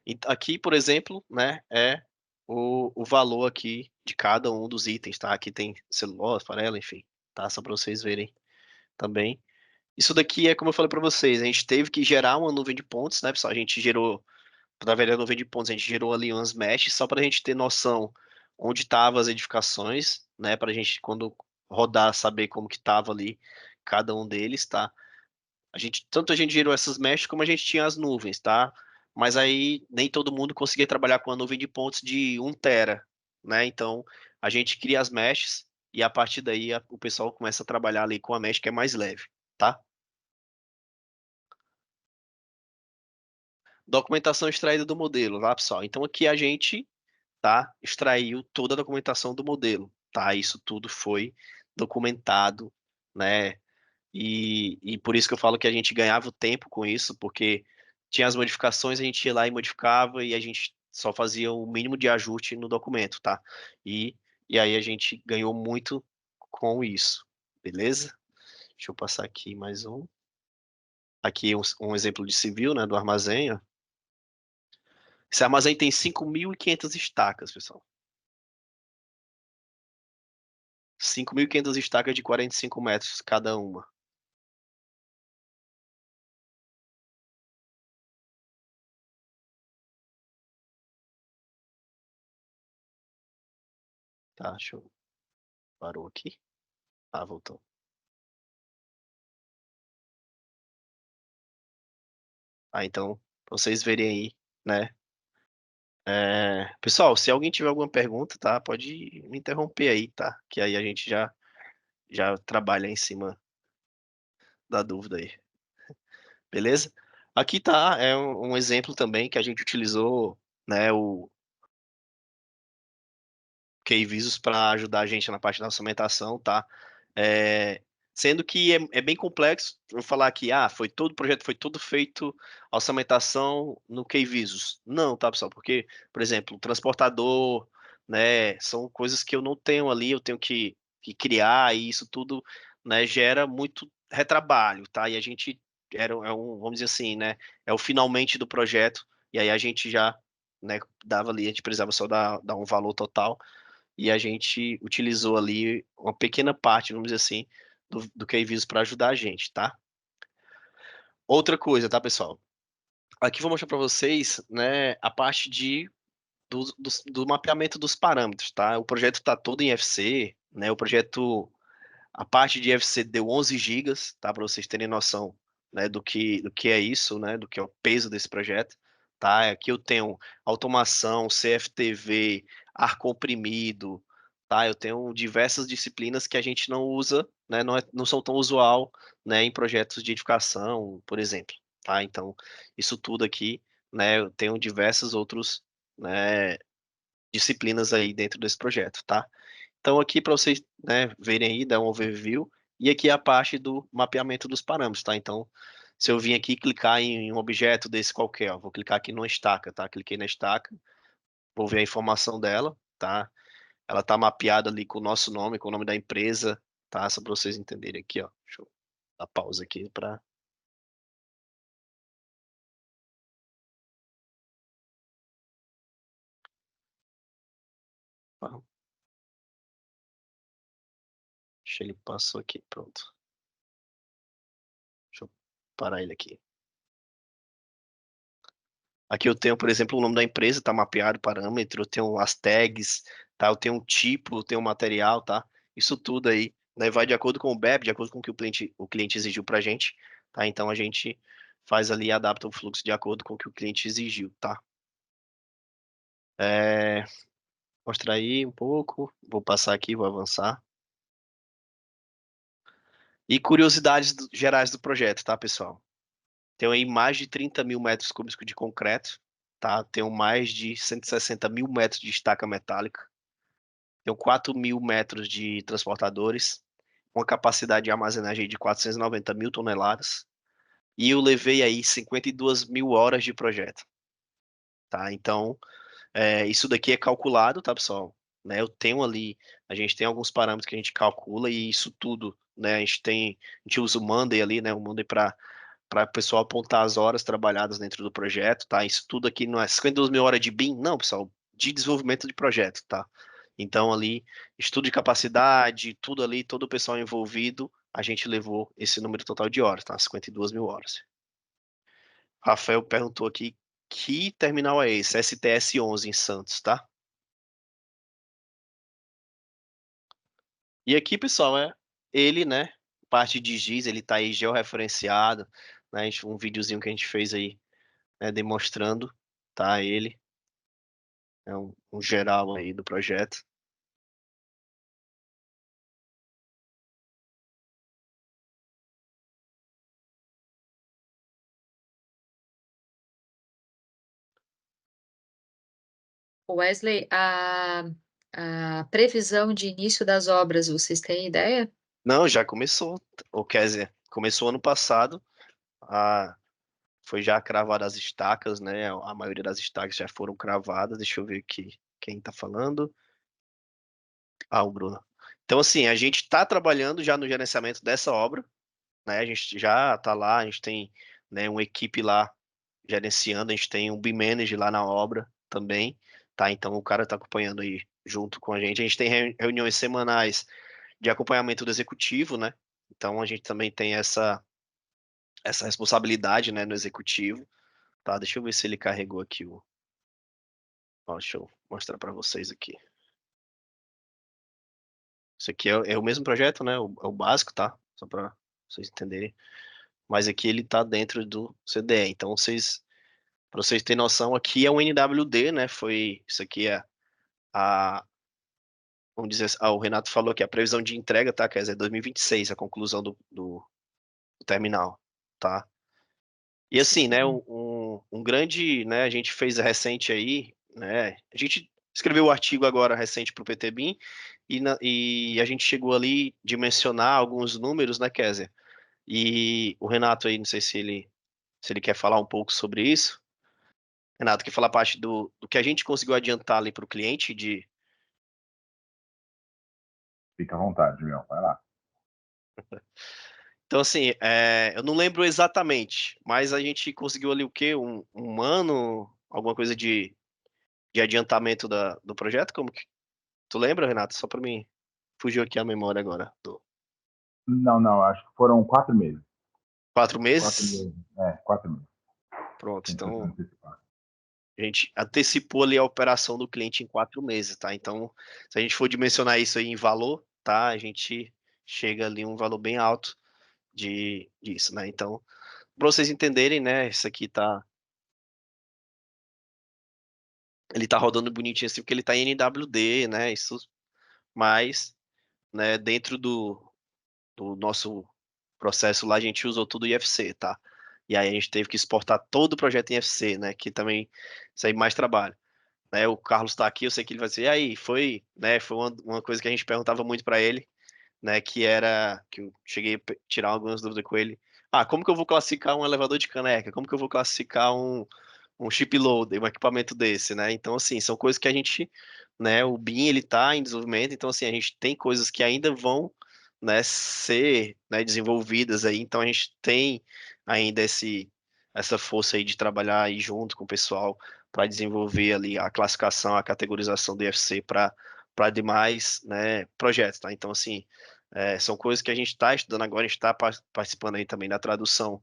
E aqui, por exemplo, né, é o valor aqui de cada um dos itens, tá? Aqui tem celulose, farelo, enfim, tá? Só para vocês verem também. Isso daqui é como eu falei para vocês, a gente teve que gerar uma nuvem de pontos, né, pessoal? A gente gerou, através da nuvem de pontos, a gente gerou ali umas meshes só para a gente ter noção onde estavam as edificações, né, para a gente, quando rodar, saber como que estava ali cada um deles, tá? Tanto a gente gerou essas meshes como a gente tinha as nuvens, tá? Mas aí nem todo mundo conseguia trabalhar com a nuvem de pontos de 1 tera, né? Então a gente cria as meshes e a partir daí o pessoal começa a trabalhar ali com a mesh que é mais leve, tá? Documentação extraída do modelo, tá, pessoal? Então aqui a gente, tá, extraiu toda a documentação do modelo, tá? Isso tudo foi documentado, né? E por isso que eu falo que a gente ganhava o tempo com isso, porque tinha as modificações, a gente ia lá e modificava, e a gente só fazia o mínimo de ajuste no documento, tá? E, e aí a gente ganhou muito com isso, beleza? Deixa eu passar aqui mais um. Aqui um exemplo de civil, né, do armazém, ó. Esse armazém tem 5.500 estacas, pessoal. 5.500 estacas de 45 metros cada uma. Tá, deixa eu... Parou aqui. Ah, voltou. Ah, então, pra vocês verem aí, né? Pessoal, se alguém tiver alguma pergunta, tá? Pode me interromper aí, tá? Que aí a gente já trabalha em cima da dúvida aí, beleza? Aqui tá, é um exemplo também que a gente utilizou, né, o KVisus para ajudar a gente na parte da orçamentação, tá? É, sendo que é bem complexo eu falar que foi todo o projeto foi todo feito a orçamentação no KVisus. Não, tá, pessoal? Porque, por exemplo, o transportador, né, são coisas que eu não tenho ali, eu tenho que criar e isso tudo, né, gera muito retrabalho, tá? E a gente vamos dizer assim, né, é o finalmente do projeto e aí a gente já, né, dava ali, a gente precisava só dar um valor total e a gente utilizou ali uma pequena parte, vamos dizer assim, do KVisus para ajudar a gente, tá? Outra coisa, tá, pessoal? Aqui vou mostrar para vocês, né, a parte do mapeamento dos parâmetros, tá? O projeto está todo em FC, né? A parte de FC deu 11 gigas, tá? Para vocês terem noção, né, do que é isso, né? Do que é o peso desse projeto, tá? Aqui eu tenho automação, CFTV, ar comprimido, tá? Eu tenho diversas disciplinas que a gente não usa, né? Não são tão usual, né? Em projetos de edificação, por exemplo, tá? Então, isso tudo aqui, né? Eu tenho diversos outros, né? Disciplinas aí dentro desse projeto, tá? Então, aqui para vocês, né, verem aí, dar um overview, e aqui é a parte do mapeamento dos parâmetros, tá? Então, se eu vim aqui clicar em um objeto desse qualquer, ó, vou clicar aqui numa estaca, tá? Cliquei na estaca, vou ver a informação dela, tá? Ela tá mapeada ali com o nosso nome, com o nome da empresa, tá? Só para vocês entenderem aqui, ó. Deixa eu dar pausa aqui para... Deixa ele passou aqui, pronto. Deixa eu parar ele aqui. Aqui eu tenho, por exemplo, o nome da empresa, está mapeado o parâmetro, eu tenho as tags, tá? Eu tenho um tipo, eu tenho um material, tá? Isso tudo aí, né, vai de acordo com o BEP, de acordo com o que o cliente exigiu para a gente, tá? Então a gente faz ali, adapta o fluxo de acordo com o que o cliente exigiu, tá? É, mostrar aí um pouco, vou passar aqui, vou avançar. E curiosidades gerais do projeto, tá, pessoal? Tenho aí mais de 30 mil metros cúbicos de concreto, tá? Tenho mais de 160 mil metros de estaca metálica. Tenho 4.000 metros de transportadores, uma capacidade de armazenagem de 490 mil toneladas. E eu levei aí 52 mil horas de projeto, tá? Então, isso daqui é calculado, tá, pessoal? Né, eu tenho ali, a gente tem alguns parâmetros que a gente calcula e isso tudo, né, a gente usa o Monday ali, né, o Monday para o pessoal apontar as horas trabalhadas dentro do projeto, tá? Isso tudo aqui não é 52 mil horas de BIM, não, pessoal, de desenvolvimento de projeto, tá? Então, ali, estudo de capacidade, tudo ali, todo o pessoal envolvido, a gente levou esse número total de horas, tá? 52 mil horas. Rafael perguntou aqui, que terminal é esse? STS-11 em Santos, tá? E aqui, pessoal, ele, né? Parte de GIS, ele tá aí georreferenciado, né? Um videozinho que a gente fez aí, né, demonstrando, tá? Ele é um geral aí do projeto. Wesley, a previsão de início das obras, vocês têm ideia? Não, já começou, ou quer dizer, começou ano passado, foi já cravada as estacas, né? A maioria das estacas já foram cravadas. Deixa eu ver aqui quem está falando. O Bruno. Então, assim, a gente está trabalhando já no gerenciamento dessa obra, né? A gente já está lá, a gente tem, né, uma equipe lá gerenciando, a gente tem um BIM Manager lá na obra também, tá? Então, o cara está acompanhando aí junto com a gente. A gente tem reuniões semanais de acompanhamento do executivo, né? Então, a gente também tem essa responsabilidade, né, no executivo, tá? Deixa eu ver se ele carregou aqui deixa eu mostrar para vocês aqui. Isso aqui é o mesmo projeto, né? É o básico, tá? Só para vocês entenderem. Mas aqui ele tá dentro do CDE. Então, para vocês terem noção, aqui é um NWD, né? Isso aqui é vamos dizer, o Renato falou que a previsão de entrega, tá? Quer dizer, 2026, a conclusão do terminal, tá? E assim, né? Sim. Um grande, né? A gente fez recente aí, né? A gente escreveu o artigo agora recente para o PTBIM e a gente chegou ali dimensionar alguns números, né, Kézia? E o Renato aí, não sei se ele quer falar um pouco sobre isso. Renato, quer falar parte do que a gente conseguiu adiantar ali para o cliente Fica à vontade, Miguel. Vai lá. Então, assim, eu não lembro exatamente, mas a gente conseguiu ali o quê? Um ano, alguma coisa de adiantamento do projeto? Como que... Tu lembra, Renato? Só para mim, fugiu aqui a memória agora. Não, acho que foram 4 meses. 4 4 meses? meses. 4 meses. Pronto, Tentando então antecipar. a gente antecipou ali a operação do cliente em 4 meses, tá? Então, se a gente for dimensionar isso aí em valor, tá? A gente chega ali um valor bem alto disso, né? Então, para vocês entenderem, né? Isso aqui ele tá rodando bonitinho assim, porque ele tá em NWD, né? Isso, mas, né? Dentro do nosso processo lá, a gente usou tudo IFC, tá? E aí a gente teve que exportar todo o projeto em IFC, né? Que também isso aí mais trabalho. Né, o Carlos está aqui, eu sei que ele vai dizer, e aí, foi uma coisa que a gente perguntava muito para ele, né, que eu cheguei a tirar algumas dúvidas com ele. Como que eu vou classificar um elevador de caneca? Como que eu vou classificar um chip loader, um equipamento desse, né? Então, assim, são coisas que a gente, né, o BIM, ele tá em desenvolvimento, então, assim, a gente tem coisas que ainda vão, né, ser, né, desenvolvidas aí, então a gente tem ainda essa força aí de trabalhar aí junto com o pessoal para desenvolver ali a classificação, a categorização do IFC para demais, né, projetos, tá? Então, assim, são coisas que a gente está estudando agora, a gente está participando aí também da tradução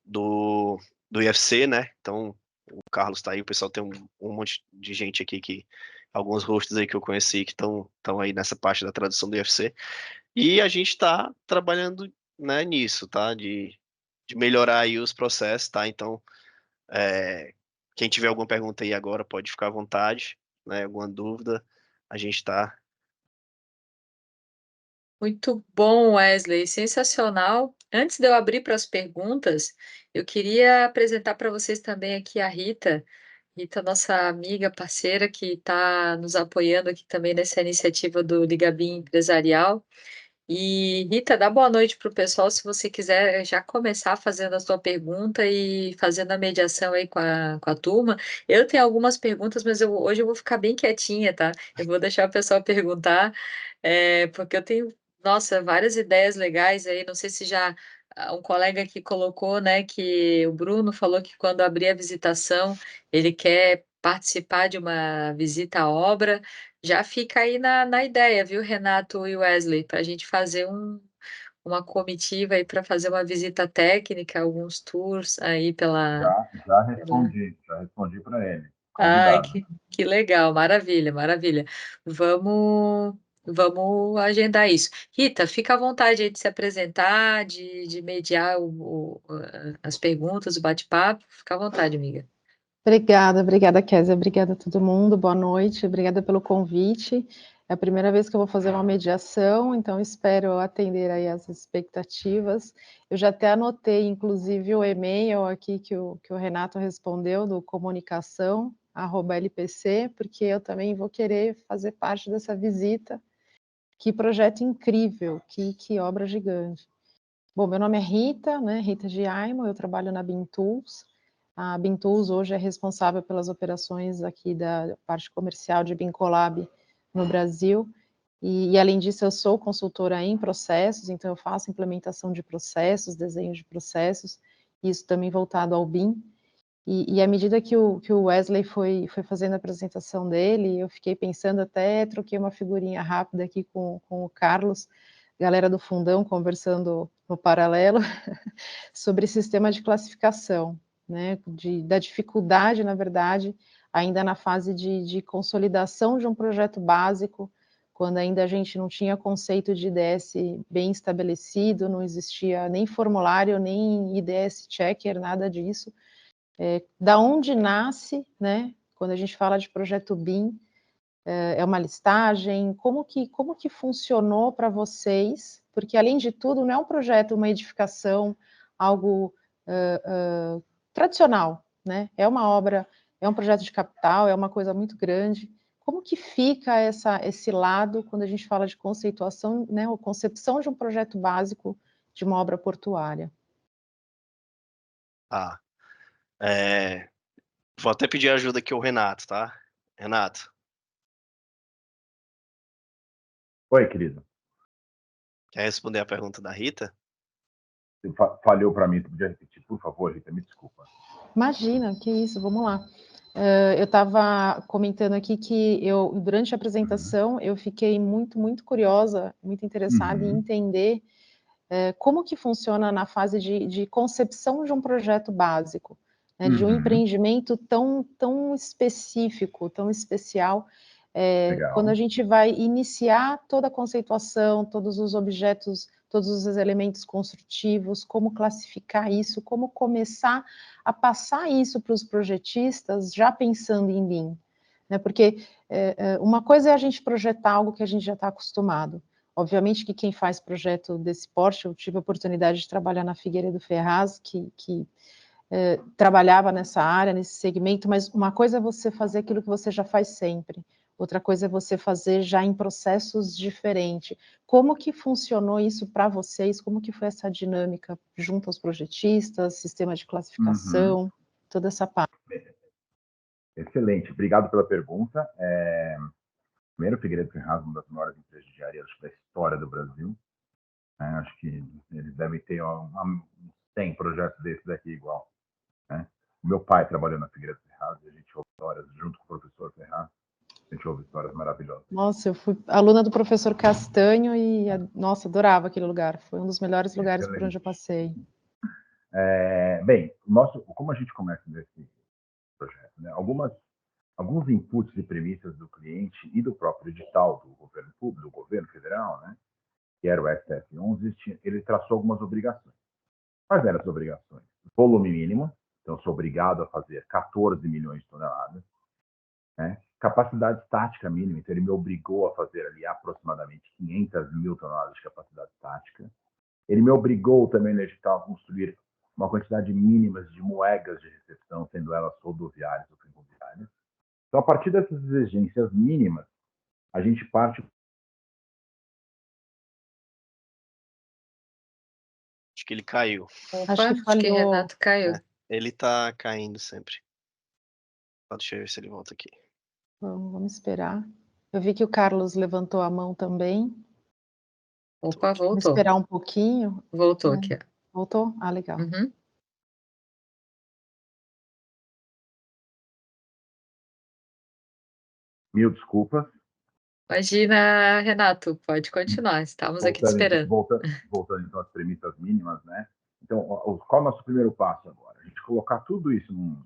do IFC, né? Então, o Carlos está aí, o pessoal tem um monte de gente aqui alguns rostos aí que eu conheci que estão aí nessa parte da tradução do IFC. E a gente está trabalhando, né, nisso, tá? De melhorar aí os processos, tá? Então, quem tiver alguma pergunta aí agora pode ficar à vontade, né? Alguma dúvida, a gente está. Muito bom, Wesley, sensacional. Antes de eu abrir para as perguntas, eu queria apresentar para vocês também aqui a Rita. Rita, nossa amiga, parceira, que está nos apoiando aqui também nessa iniciativa do Ligabim Empresarial. E, Rita, dá boa noite para o pessoal, se você quiser já começar fazendo a sua pergunta e fazendo a mediação aí com a turma. Eu tenho algumas perguntas, mas hoje eu vou ficar bem quietinha, tá? Eu vou deixar o pessoal perguntar, porque eu tenho, nossa, várias ideias legais aí. Não sei se já um colega aqui colocou, né, que o Bruno falou que quando abrir a visitação, ele quer participar de uma visita à obra. Já fica aí na ideia, viu, Renato e Wesley, para a gente fazer uma comitiva aí para fazer uma visita técnica, alguns tours aí Já pela... respondi para ele. Ai, Convidado. que legal, maravilha, maravilha. Vamos, vamos agendar isso. Rita, fica à vontade aí de se apresentar, de mediar as perguntas, o bate-papo. Fica à vontade, amiga. Obrigada, Kézia. Obrigada a todo mundo. Boa noite. Obrigada pelo convite. É a primeira vez que eu vou fazer uma mediação, então espero atender aí as expectativas. Eu já até anotei, inclusive, o e-mail aqui que o Renato respondeu, do comunicação, @lpc, porque eu também vou querer fazer parte dessa visita. Que projeto incrível, que obra gigante. Bom, meu nome é Rita, né, Rita Giaimo, eu trabalho na BIM Tools. A BIM Tools hoje é responsável pelas operações aqui da parte comercial de BIM Collab no Brasil. E além disso, eu sou consultora em processos, então eu faço implementação de processos, desenho de processos, isso também voltado ao BIM. E à medida que o Wesley foi fazendo a apresentação dele, eu fiquei pensando, até troquei uma figurinha rápida aqui com o Carlos, galera do Fundão, conversando no paralelo, sobre sistema de classificação, né, da dificuldade, na verdade, ainda na fase de consolidação de um projeto básico, quando ainda a gente não tinha conceito de IDS bem estabelecido, não existia nem formulário, nem IDS checker, nada disso. Da onde nasce, né, quando a gente fala de projeto BIM, é uma listagem, como que funcionou para vocês? Porque, além de tudo, não é um projeto, uma edificação, algo tradicional, né? É uma obra, é um projeto de capital, é uma coisa muito grande. Como que fica esse lado quando a gente fala de conceituação, né, ou concepção de um projeto básico de uma obra portuária? Ah, vou até pedir ajuda aqui ao Renato, tá? Renato, Oi, querido. quer responder a pergunta da Rita? Você falhou para mim, você podia repetir, por favor, Rita, me desculpa. Imagina, que isso, vamos lá. Eu estava comentando aqui que durante a apresentação, eu fiquei muito curiosa, muito interessada em entender como que funciona na fase de concepção de um projeto básico, né, de um empreendimento tão específico, tão especial, quando a Legal. gente vai iniciar toda a conceituação, todos os objetos, todos os elementos construtivos, como classificar isso, como começar a passar isso para os projetistas, já pensando em BIM, né, porque uma coisa é a gente projetar algo que a gente já está acostumado. Obviamente que quem faz projeto desse porte, eu tive a oportunidade de trabalhar na Figueiredo Ferraz, que trabalhava nessa área, nesse segmento, mas uma coisa é você fazer aquilo que você já faz sempre, outra coisa é você fazer já em processos diferentes. Como que funcionou isso para vocês? Como que foi essa dinâmica junto aos projetistas, sistema de classificação, toda essa parte? Excelente, obrigado pela pergunta. Primeiro, Figueiredo Ferraz, uma das maiores empresas de engenharia da história do Brasil. Acho que eles devem ter uns 100 projetos desses daqui igual. Né? O meu pai trabalhou na Figueiredo Ferraz e a gente ouve histórias, junto com o professor Ferraz, a gente ouve histórias maravilhosas. Nossa, eu fui aluna do professor Castanho e, nossa, adorava aquele lugar. Foi um dos melhores lugares por onde eu passei. Bem, como a gente começa nesse projeto? Né? Alguns inputs e premissas do cliente e do próprio edital do governo público, do governo federal, né? Que era o SF11, ele traçou algumas obrigações. Quais eram as obrigações? Volume mínimo, então eu sou obrigado a fazer 14 milhões de toneladas. Né? Capacidade estática mínima, então ele me obrigou a fazer ali aproximadamente 500 mil toneladas de capacidade estática. Ele me obrigou também no edital a construir uma quantidade mínima de moedas de recepção, sendo elas rodoviárias ou ferroviárias. Então, a partir dessas exigências mínimas, a gente parte. Acho que ele caiu. Acho que Opa, acho que falhou. Renato caiu. Ele tá caindo sempre. Deixa eu ver se ele volta aqui. Vamos esperar. Eu vi que o Carlos levantou a mão também. Opa, Vamos voltou. esperar um pouquinho. Voltou aqui, ó. Voltou? Ah, legal. Uhum. Mil desculpas. Imagina, Renato, pode continuar, estamos aqui te esperando. Voltando então às premissas mínimas, né? Então, qual é o nosso primeiro passo agora? A gente colocar tudo isso num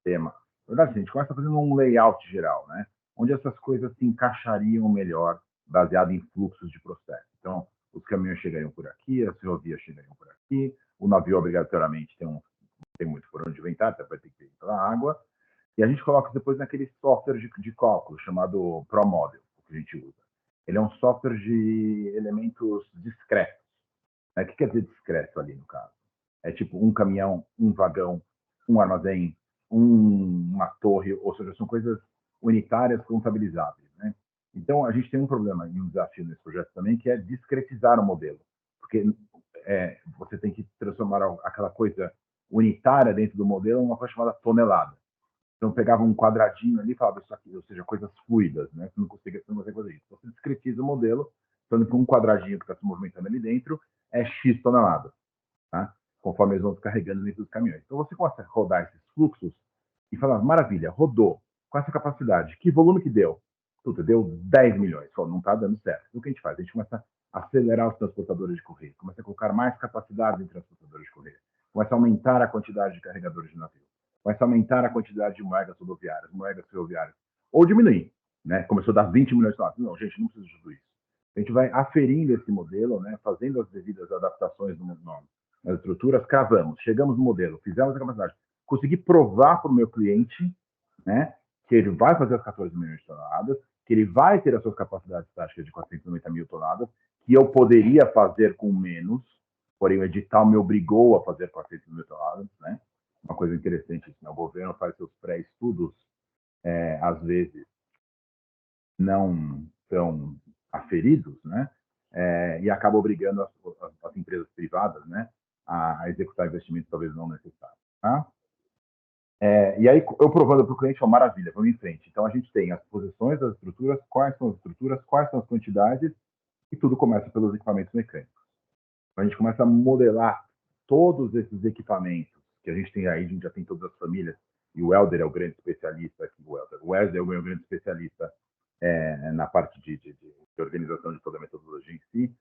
tema. Na verdade, a gente começa fazendo um layout geral, né? Onde essas coisas se encaixariam melhor, baseado em fluxos de processo. Então, os caminhões chegariam por aqui, as ferrovias chegariam por aqui, o navio obrigatoriamente tem muito por onde ventar, vai ter que ir pela água, e a gente coloca depois naquele software de cálculo chamado ProModel, que a gente usa. Ele é um software de elementos discretos. Né? O que quer dizer discreto ali no caso? É tipo um caminhão, um vagão, um armazém, uma torre, ou seja, são coisas unitárias contabilizáveis, né? Então, a gente tem um problema e um desafio nesse projeto também, que é discretizar o modelo, porque você tem que transformar aquela coisa unitária dentro do modelo em uma coisa chamada tonelada. Então, pegava um quadradinho ali e falava isso aqui, ou seja, coisas fluidas, né? Você não consegue fazer isso. Você discretiza o modelo, falando que um quadradinho que está se movimentando ali dentro é X toneladas, tá? Conforme eles vão descarregando dentro dos caminhões. Então, você começa a rodar esses fluxos e fala, maravilha, rodou. Com essa capacidade, que volume que deu? Puta, deu 10 milhões. Fala, não está dando certo. O que a gente faz? A gente começa a acelerar os transportadores de correio, começa a colocar mais capacidade em transportadores de correio, começa a aumentar a quantidade de carregadores de navio, começa a aumentar a quantidade de moedas rodoviárias, moedas ferroviárias, ou diminuir, né? Começou a dar 20 milhões de toneladas. Não, gente, não precisa de tudo isso. A gente vai aferindo esse modelo, né? Fazendo as devidas adaptações nas estruturas, cravamos, chegamos no modelo, fizemos a capacidade, consegui provar para o meu cliente, né, que ele vai fazer as 14 milhões de toneladas, que ele vai ter as suas capacidades táticas de 490 mil toneladas, que eu poderia fazer com menos, porém o edital me obrigou a fazer 400 mil toneladas, né? Uma coisa interessante, né? O governo faz seus pré-estudos, às vezes, não tão aferidos, né? E acaba obrigando as empresas privadas, né, a executar investimentos talvez não necessários. Tá? E aí, eu provando para o cliente, maravilha, vamos em frente. Então, a gente tem as posições das estruturas, quais são as estruturas, quais são as quantidades, e tudo começa pelos equipamentos mecânicos. Então, a gente começa a modelar todos esses equipamentos que a gente tem aí, a gente já tem todas as famílias, e o Helder é o grande especialista aqui, o Wesley é o meu grande especialista na parte de organização de toda a metodologia em si.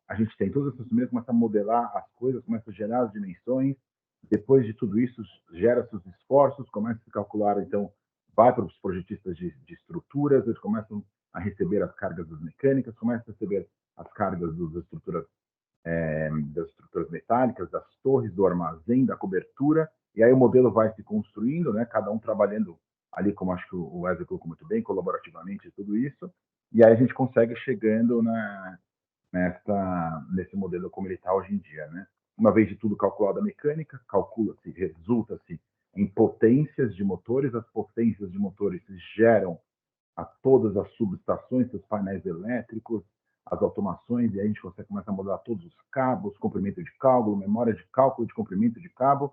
A gente tem todas essas famílias, começa a modelar as coisas, começa a gerar as dimensões, depois de tudo isso, gera seus esforços, começa a calcular, então, vai para os projetistas de estruturas, eles começam a receber as cargas das mecânicas, começam a receber as cargas das estruturas metálicas, das torres, do armazém, da cobertura, e aí o modelo vai se construindo, né? Cada um trabalhando ali, como acho que o Wesley colocou muito bem, colaborativamente, tudo isso, e aí a gente consegue chegando nesse modelo como ele está hoje em dia, né? Uma vez de tudo calculado a mecânica, calcula-se, resulta-se em potências de motores, as potências de motores geram a todas as subestações, os painéis elétricos, as automações, e aí a gente começa a modelar todos os cabos, comprimento de cálculo, memória de cálculo de comprimento de cabo,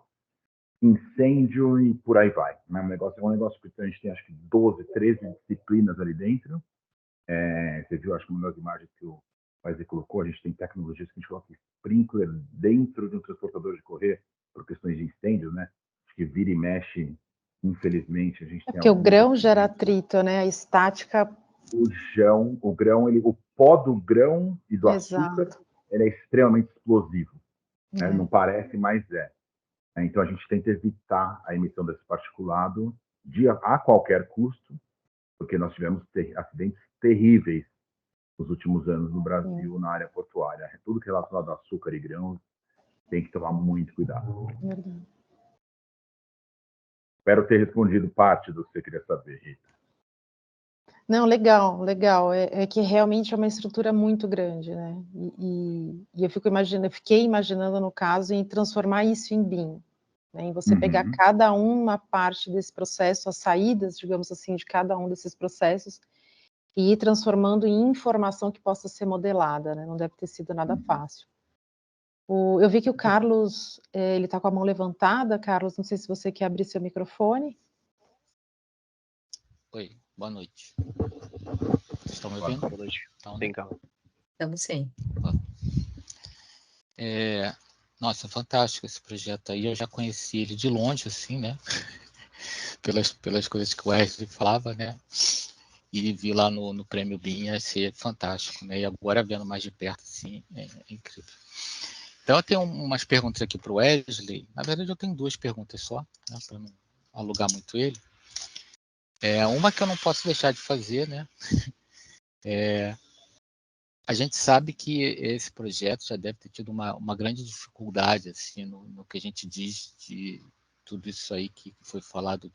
incêndio e por aí vai. Né? É um negócio que a gente tem acho que 12, 13 disciplinas ali dentro. Você viu, acho que uma das imagens que o Wesley colocou, a gente tem tecnologias que a gente coloca sprinkler dentro de um transportador de correio por questões de incêndios, né? Acho que vira e mexe, infelizmente, a gente tem porque o grão gera atrito, né? A estática. O grão, o pó do grão e do açúcar, Exato. ele é extremamente explosivo. Né? Não parece, mas é. Então, a gente tenta evitar a emissão desse particulado a qualquer custo, porque nós tivemos acidentes terríveis nos últimos anos no Brasil, na área portuária. Tudo que é relacionado a açúcar e grãos tem que tomar muito cuidado. Verdade. Espero ter respondido parte do que você queria saber, Rita. Não, legal, legal. É que realmente é uma estrutura muito grande, né? E eu fiquei imaginando, no caso, em transformar isso em BIM, né? Em você pegar cada uma parte desse processo, as saídas, digamos assim, de cada um desses processos, e ir transformando em informação que possa ser modelada, né? Não deve ter sido nada fácil. Eu vi que o Carlos, ele está com a mão levantada. Carlos, não sei se você quer abrir seu microfone. Oi, boa noite. Vocês estão me ouvindo? Boa noite. Então, Sim, Carlos. Estamos sim. Nossa, fantástico esse projeto aí. Eu já conheci ele de longe, assim, né? pelas coisas que o Wesley falava, né? E vi lá no Prêmio BIM, ia ser fantástico, né? E agora vendo mais de perto, assim, é incrível. Então, eu tenho umas perguntas aqui para o Wesley. Na verdade, eu tenho duas perguntas só, né? Para não alugar muito ele. Uma que eu não posso deixar de fazer, né? A gente sabe que esse projeto já deve ter tido uma grande dificuldade, assim, no que a gente diz de tudo isso aí que foi falado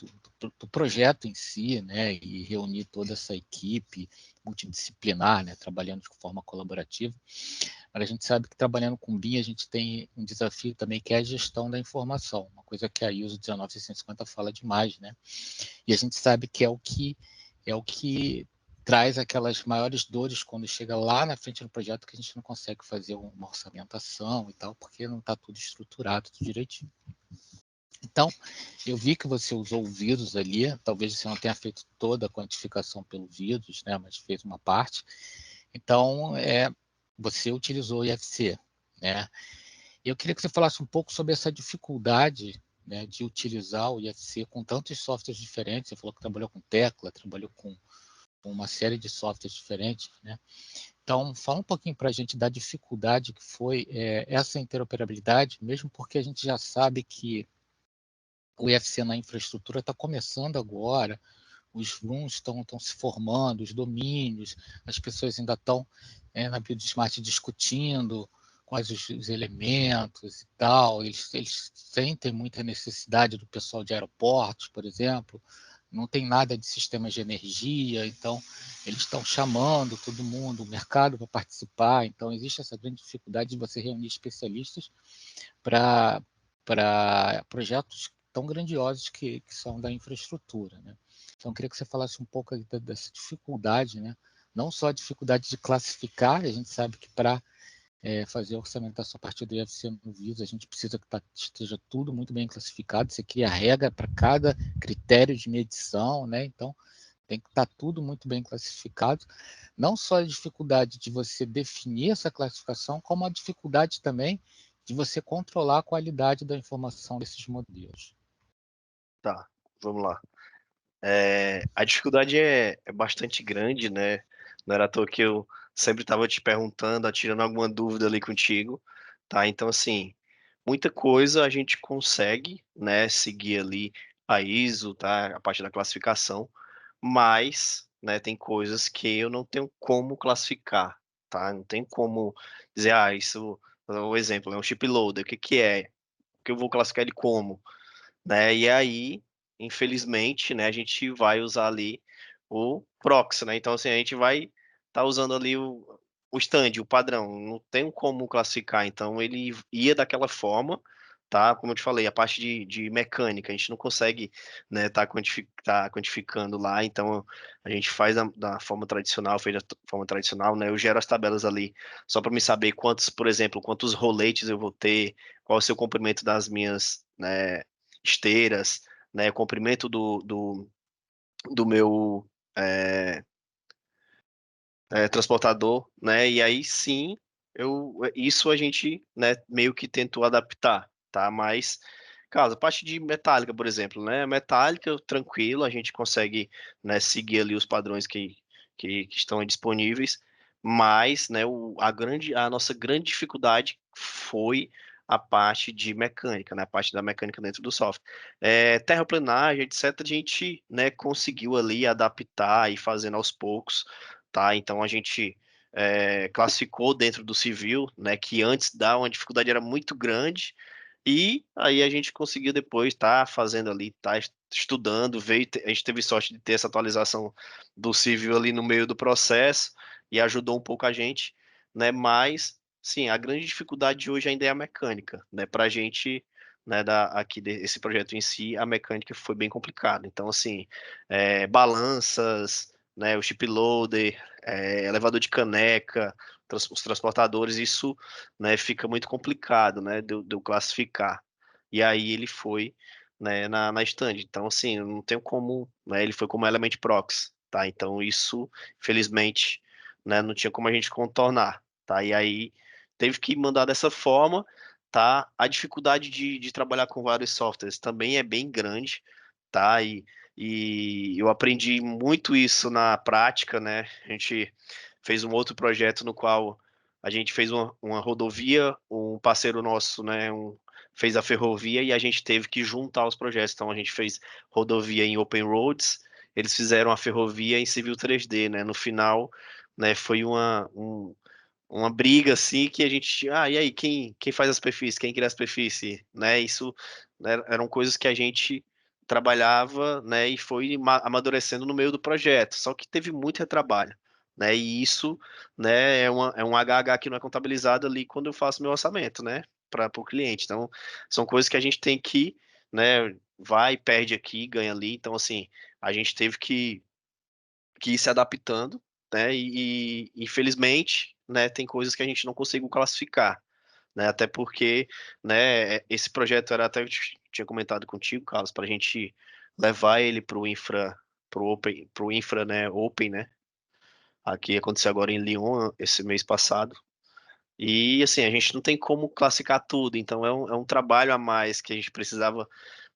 do projeto em si, né, e reunir toda essa equipe multidisciplinar, né, trabalhando de forma colaborativa. mas a gente sabe que trabalhando com BIM a gente tem um desafio também que é a gestão da informação, uma coisa que a ISO 19650 fala demais, né? E a gente sabe que é o que traz aquelas maiores dores quando chega lá na frente do projeto, que a gente não consegue fazer uma orçamentação e tal, porque não está tudo estruturado, tudo direitinho. Então, eu vi que você usou o vírus ali, talvez você não tenha feito toda a quantificação pelo vírus, né, mas fez uma parte. Então, você utilizou o IFC, né? Eu queria que você falasse um pouco sobre essa dificuldade, né, de utilizar o IFC com tantos softwares diferentes. Você falou que trabalhou com tecla, trabalhou com uma série de softwares diferentes, né? Então, fala um pouquinho para a gente da dificuldade que foi essa interoperabilidade, mesmo porque a gente já sabe que o IFC na infraestrutura está começando agora, os VUMs estão se formando, os domínios, as pessoas ainda estão na BuildSmart discutindo quais os elementos e tal, eles sentem muita necessidade do pessoal de aeroportos, por exemplo, não tem nada de sistemas de energia, então eles estão chamando todo mundo, o mercado para participar, então existe essa grande dificuldade de você reunir especialistas para projetos tão grandiosos que são da infraestrutura, né? Então, eu queria que você falasse um pouco dessa dificuldade, né? Não só a dificuldade de classificar, a gente sabe que para fazer a orçamentação a partir do IFC no VIS, a gente precisa que esteja tudo muito bem classificado, você cria regra para cada critério de medição, né? Então, tem que estar tudo muito bem classificado. Não só a dificuldade de você definir essa classificação, como a dificuldade também de você controlar a qualidade da informação desses modelos. Tá, vamos lá. A dificuldade é bastante grande, né? Não era à toa que eu sempre estava te perguntando, tirando alguma dúvida ali contigo, tá? Então, assim, muita coisa a gente consegue, né, seguir ali a ISO, tá? A parte da classificação, mas, né, tem coisas que eu não tenho como classificar, tá? Não tem como dizer, isso, o exemplo, é um chip loader, o que que é? O que eu vou classificar ele como? Né, e aí, infelizmente, né, a gente vai usar ali o proxy, né, então assim, a gente vai estar usando ali o stand, o padrão, não tem como classificar, então ele ia daquela forma, tá, como eu te falei, a parte de mecânica, a gente não consegue, né, tá quantificando lá, então a gente faz da forma tradicional, fez da forma tradicional, né, eu gero as tabelas ali, só para me saber quantos, por exemplo, quantos roletes eu vou ter, qual é o seu comprimento das minhas, né, esteiras, né, comprimento do meu transportador, né, e aí sim, isso a gente, né, meio que tentou adaptar, tá, mas, caso, a parte de metálica, por exemplo, né, metálica, tranquilo, a gente consegue, né, seguir ali os padrões que estão disponíveis, mas, né, a nossa grande dificuldade foi a parte de mecânica, né, a parte da mecânica dentro do software. Terraplanagem, etc, a gente, né, conseguiu ali adaptar e fazendo aos poucos, tá? Então a gente classificou dentro do civil, né, que antes da uma dificuldade era muito grande, e aí a gente conseguiu depois estar fazendo ali, tá estudando, a gente teve sorte de ter essa atualização do civil ali no meio do processo, e ajudou um pouco a gente, né, mas, sim, a grande dificuldade de hoje ainda é a mecânica, né, pra gente, né, aqui desse projeto em si, a mecânica foi bem complicada, então, assim, balanças, né, o chip loader, elevador de caneca, os transportadores, isso, né, fica muito complicado, né, de eu classificar. E aí ele foi, né, na stand. Então, assim, eu não tenho como, né, ele foi como element proxy, tá? Então isso, infelizmente, né, não tinha como a gente contornar, tá? E aí teve que mandar dessa forma, tá? A dificuldade de trabalhar com vários softwares também é bem grande, tá? E eu aprendi muito isso na prática, né? A gente fez um outro projeto no qual a gente fez uma rodovia, um parceiro nosso, né, fez a ferrovia e a gente teve que juntar os projetos. Então a gente fez rodovia em Open Roads, eles fizeram a ferrovia em Civil 3D, né? No final, né, foi uma briga assim que a gente, e aí quem faz a superfície, quem cria a superfície, né? Isso, né, eram coisas que a gente trabalhava, né, e foi amadurecendo no meio do projeto. Só que teve muito retrabalho, né? E isso, né, é um HH que não é contabilizado ali quando eu faço meu orçamento, né, para o cliente. Então, são coisas que a gente tem que, né, vai, perde aqui, ganha ali. Então, assim, a gente teve que ir se adaptando, né? E infelizmente, né, tem coisas que a gente não conseguiu classificar, né? Até porque, né, esse projeto era até eu tinha comentado contigo, Carlos, para a gente levar ele para o infra, pro infra, né, open, né? Aqui aconteceu agora em Lyon esse mês passado. E assim, a gente não tem como classificar tudo, então é um trabalho a mais que a gente precisava,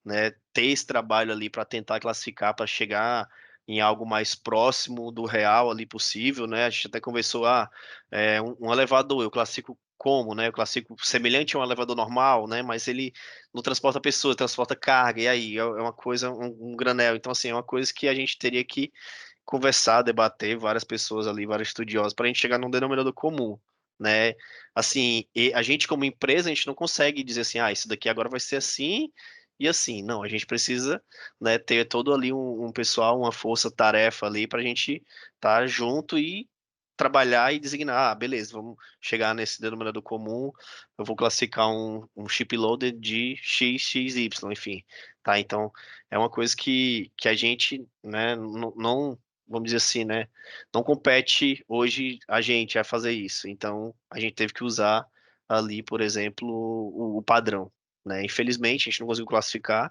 né, ter esse trabalho ali para tentar classificar, para chegar em algo mais próximo do real ali possível, né? A gente até conversou, um elevador, eu classifico como, né? Eu classifico semelhante a um elevador normal, né? Mas ele não transporta pessoas, transporta carga, e aí é uma coisa, um granel. Então, assim, é uma coisa que a gente teria que conversar, debater, várias pessoas ali, vários estudiosos, para a gente chegar num denominador comum, né? Assim, e a gente como empresa, a gente não consegue dizer assim, isso daqui agora vai ser assim e assim. Não, a gente precisa, né, ter todo ali um pessoal, uma força-tarefa ali para a gente estar junto e trabalhar e designar, beleza, vamos chegar nesse denominador comum, eu vou classificar um chip loader de XXY, enfim, tá? Então, é uma coisa que a gente, né, não vamos dizer assim, né? Não compete hoje a gente a fazer isso. Então, a gente teve que usar ali, por exemplo, o padrão, né? Infelizmente, a gente não conseguiu classificar,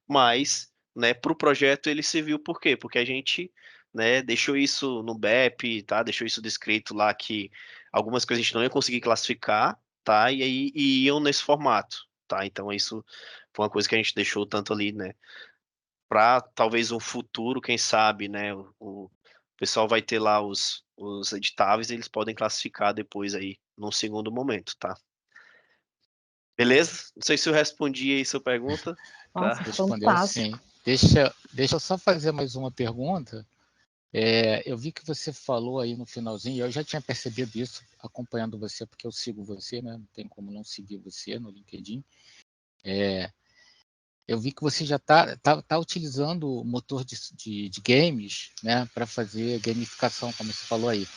mas, né, para o projeto ele serviu por quê? Porque a gente, né, deixou isso no BEP, tá? Deixou isso descrito lá que algumas coisas a gente não ia conseguir classificar, tá? E aí iam nesse formato, tá? Então, isso foi uma coisa que a gente deixou tanto ali, né? Para talvez um futuro, quem sabe, né? O pessoal vai ter lá os editáveis e eles podem classificar depois aí, num segundo momento, tá? Beleza? Não sei se eu respondi aí sua pergunta, tá? Nossa, Respondeu fantástico. sim. Deixa eu só fazer mais uma pergunta. Eu vi que você falou aí no finalzinho, eu já tinha percebido isso acompanhando você, porque eu sigo você, né? Não tem como não seguir você no LinkedIn. Eu vi que você já tá utilizando o motor de games, né, para fazer gamificação, como você falou aí.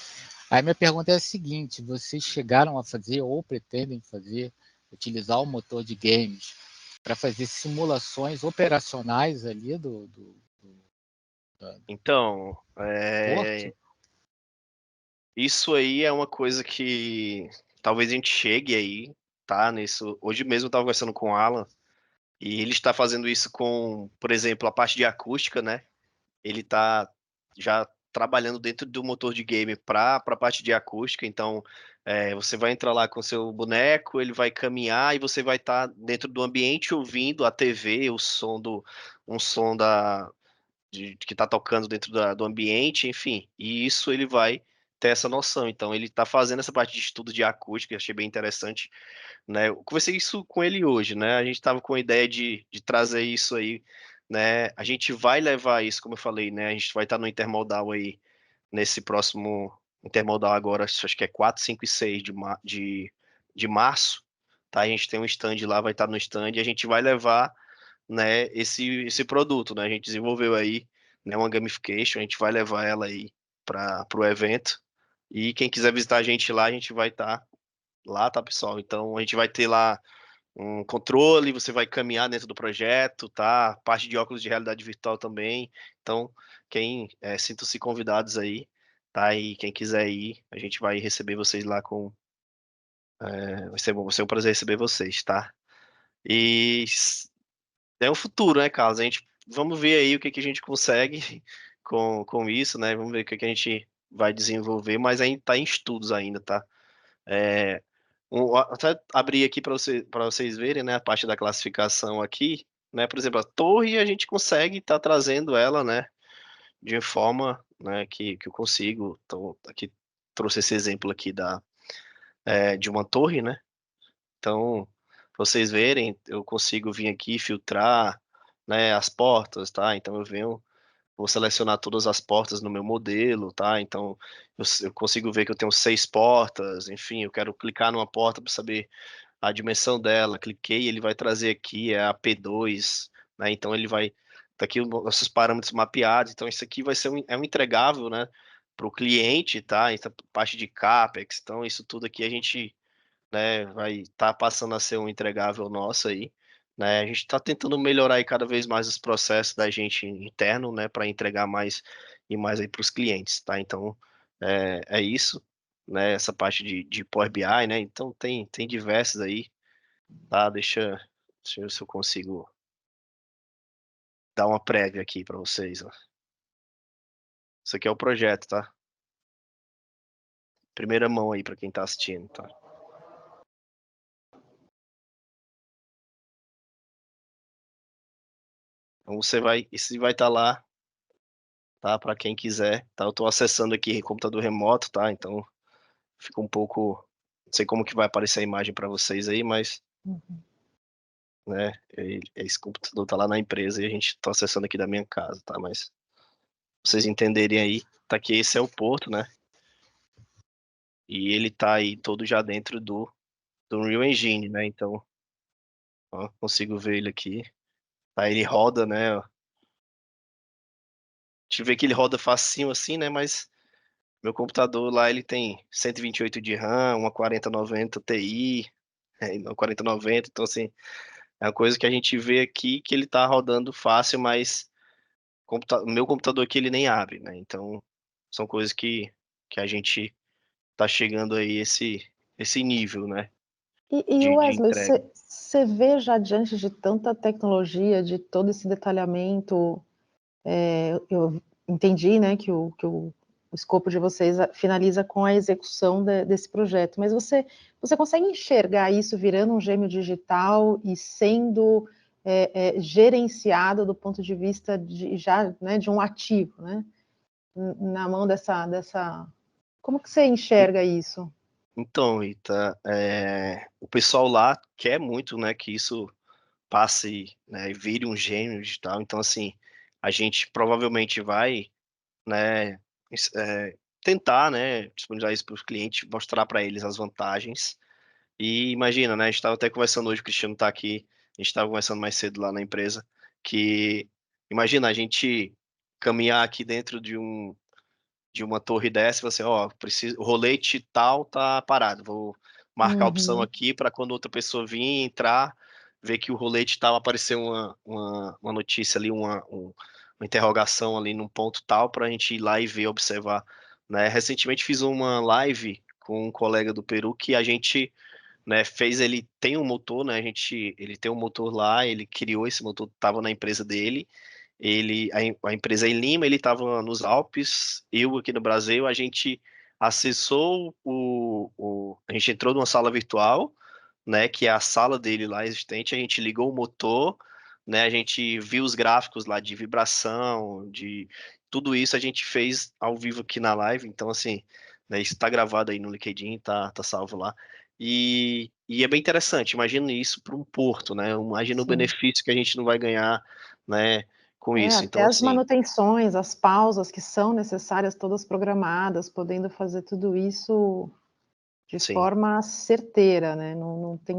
Aí minha pergunta é a seguinte: vocês chegaram a fazer ou pretendem fazer, utilizar o motor de games para fazer simulações operacionais ali do Então, porto? isso aí é uma coisa que talvez a gente chegue aí, tá? Nisso. Hoje mesmo eu estava conversando com o Alan e ele está fazendo isso com, por exemplo, a parte de acústica, né? Ele está já trabalhando dentro do motor de game para a parte de acústica. Então, você vai entrar lá com seu boneco, ele vai caminhar e você vai estar dentro do ambiente ouvindo a TV, um som que está tocando dentro do ambiente, enfim. E isso ele vai ter essa noção. Então, ele está fazendo essa parte de estudo de acústica, achei bem interessante, né? Eu conversei isso com ele hoje, né? A gente estava com a ideia de trazer isso aí, né? A gente vai levar isso, como eu falei, né? A gente vai estar no Intermodal aí, nesse próximo Intermodal agora, acho que é 4, 5 e 6 de março, tá? A gente tem um stand lá, vai estar no stand e a gente vai levar, né, esse produto, né? A gente desenvolveu aí, né, uma gamification, a gente vai levar ela aí para o evento e quem quiser visitar a gente lá, a gente vai estar lá, tá, pessoal? Então a gente vai ter lá um controle, você vai caminhar dentro do projeto, tá? Parte de óculos de realidade virtual também. Então, sintam-se convidados aí, tá? E quem quiser ir, a gente vai receber vocês lá com. Vai ser um prazer receber vocês, tá? E é o futuro, né, Carlos? Vamos ver aí o que a gente consegue com isso, né? Vamos ver o que a gente vai desenvolver, mas ainda tá em estudos ainda, tá? Até abrir aqui para vocês verem, né, a parte da classificação aqui, né, por exemplo, a torre a gente consegue estar trazendo ela, né, de forma, né, que eu consigo. Então, aqui trouxe esse exemplo aqui de uma torre, né, então, para vocês verem, eu consigo vir aqui filtrar, né, as portas, tá, então vou selecionar todas as portas no meu modelo, tá? Então eu consigo ver que eu tenho 6 portas, enfim, eu quero clicar numa porta para saber a dimensão dela, cliquei, ele vai trazer aqui, é a P2, né? Então ele vai, tá aqui os nossos parâmetros mapeados, então isso aqui vai ser é um entregável, né? o cliente, tá? Essa parte de CAPEX, então isso tudo aqui a gente, né, vai estar passando a ser um entregável nosso aí, né? A gente está tentando melhorar aí cada vez mais os processos da gente interno, né, para entregar mais e mais aí para os clientes, tá? Então, é isso, né? Essa parte de Power BI, né? Então tem diversos aí, tá? Deixa eu ver se eu consigo dar uma prévia aqui para vocês, ó. Isso aqui é o projeto, tá? Primeira mão aí para quem tá assistindo, tá? Então isso vai estar lá, tá? Para quem quiser, tá? Eu tô acessando aqui em computador remoto, tá? Então fica um pouco, não sei como que vai aparecer a imagem para vocês aí, mas, né? Esse computador tá lá na empresa e a gente tá acessando aqui da minha casa, tá? Mas pra vocês entenderem aí, tá aqui, esse é o porto, né? E ele tá aí todo já dentro do Unreal Engine, né? Então, ó, consigo ver ele aqui. Tá, ele roda, né? A gente vê que ele roda facinho assim, né? Mas meu computador lá, ele tem 128 de RAM, uma 4090 Ti, uma 4090, então assim, é uma coisa que a gente vê aqui que ele tá rodando fácil, mas meu computador aqui ele nem abre, né? Então, são coisas que a gente tá chegando aí esse nível, né? E De Wesley, entrega. você vê já diante de tanta tecnologia, de todo esse detalhamento, eu entendi, né, que o escopo de vocês finaliza com a execução desse projeto, mas você consegue enxergar isso virando um gêmeo digital e sendo gerenciado do ponto de vista já, né, de um ativo, né, na mão dessa... Como que você enxerga isso? Então, Rita, o pessoal lá quer muito, né, que isso passe, né, e vire um gênio digital. Então, assim, a gente provavelmente vai, né, tentar, né, disponibilizar isso para os clientes, mostrar para eles as vantagens. E imagina, né, a gente estava até conversando hoje, o Cristiano está aqui, a gente estava conversando mais cedo lá na empresa, que imagina a gente caminhar aqui dentro de uma torre dessa, você, ó, preciso, o rolete tal tá parado, vou marcar a opção Uhum. aqui para quando outra pessoa vir entrar, ver que o rolete tal apareceu uma notícia ali, uma interrogação ali num ponto tal, para a gente ir lá e ver, observar, né? Recentemente fiz uma live com um colega do Peru que a gente, né, fez, ele tem um motor, né, ele tem um motor lá, ele criou esse motor, estava na empresa dele, a empresa é em Lima, ele estava nos Alpes, eu aqui no Brasil, a gente acessou a gente entrou numa sala virtual, né, que é a sala dele lá existente, a gente ligou o motor, né, a gente viu os gráficos lá de vibração, de tudo isso a gente fez ao vivo aqui na live, então assim, né, isso está gravado aí no LinkedIn, tá salvo lá. E é bem interessante, imagina isso para um porto, né? Imagina o Sim. benefício que a gente não vai ganhar, né, com isso. Até Então, as assim, manutenções, as pausas que são necessárias, todas programadas, podendo fazer tudo isso de sim, forma certeira, né? Não tem...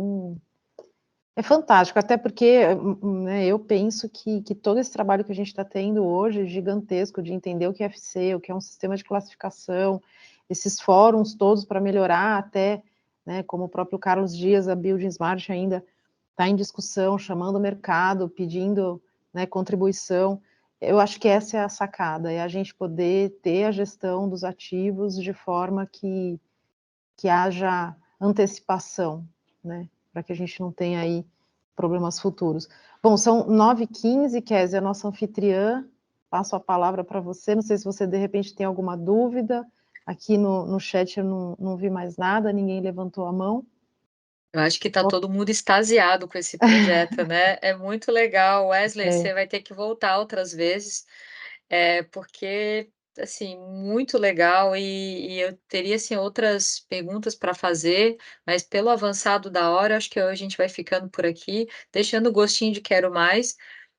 É fantástico, até porque, né, eu penso que todo esse trabalho que a gente está tendo hoje, gigantesco, de entender o que é FC, o que é um sistema de classificação, esses fóruns todos para melhorar até, né, como o próprio Carlos Dias, a Building Smart ainda está em discussão, chamando o mercado, pedindo, né, contribuição. Eu acho que essa é a sacada, é a gente poder ter a gestão dos ativos de forma que haja antecipação, né, para que a gente não tenha aí problemas futuros. Bom, são 9h15, Kézia, a nossa anfitriã, passo a palavra para você, não sei se você de repente tem alguma dúvida, aqui no chat eu não vi mais nada, ninguém levantou a mão. Eu acho que está todo mundo extasiado com esse projeto, né? É muito legal. Wesley, É. você vai ter que voltar outras vezes, porque, assim, muito legal e eu teria, assim, outras perguntas para fazer, mas pelo avançado da hora, acho que hoje a gente vai ficando por aqui, deixando o gostinho de quero mais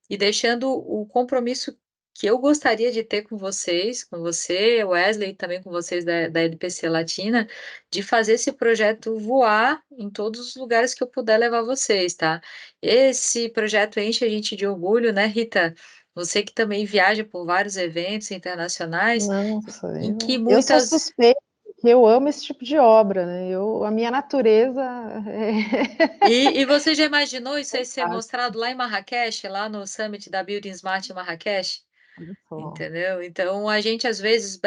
e deixando o compromisso que eu gostaria de ter com vocês, com você, Wesley, e também com vocês da LPC Latina, de fazer esse projeto voar em todos os lugares que eu puder levar vocês, tá? Esse projeto enche a gente de orgulho, né, Rita? Você que também viaja por vários eventos internacionais, Nossa, em que eu sou muitas... suspeita, porque eu amo esse tipo de obra, né? A minha natureza E você já imaginou isso aí ser mostrado lá em Marrakech, lá no Summit da Building Smart em Marrakech? olha só. Entendeu? Então, a gente, às vezes,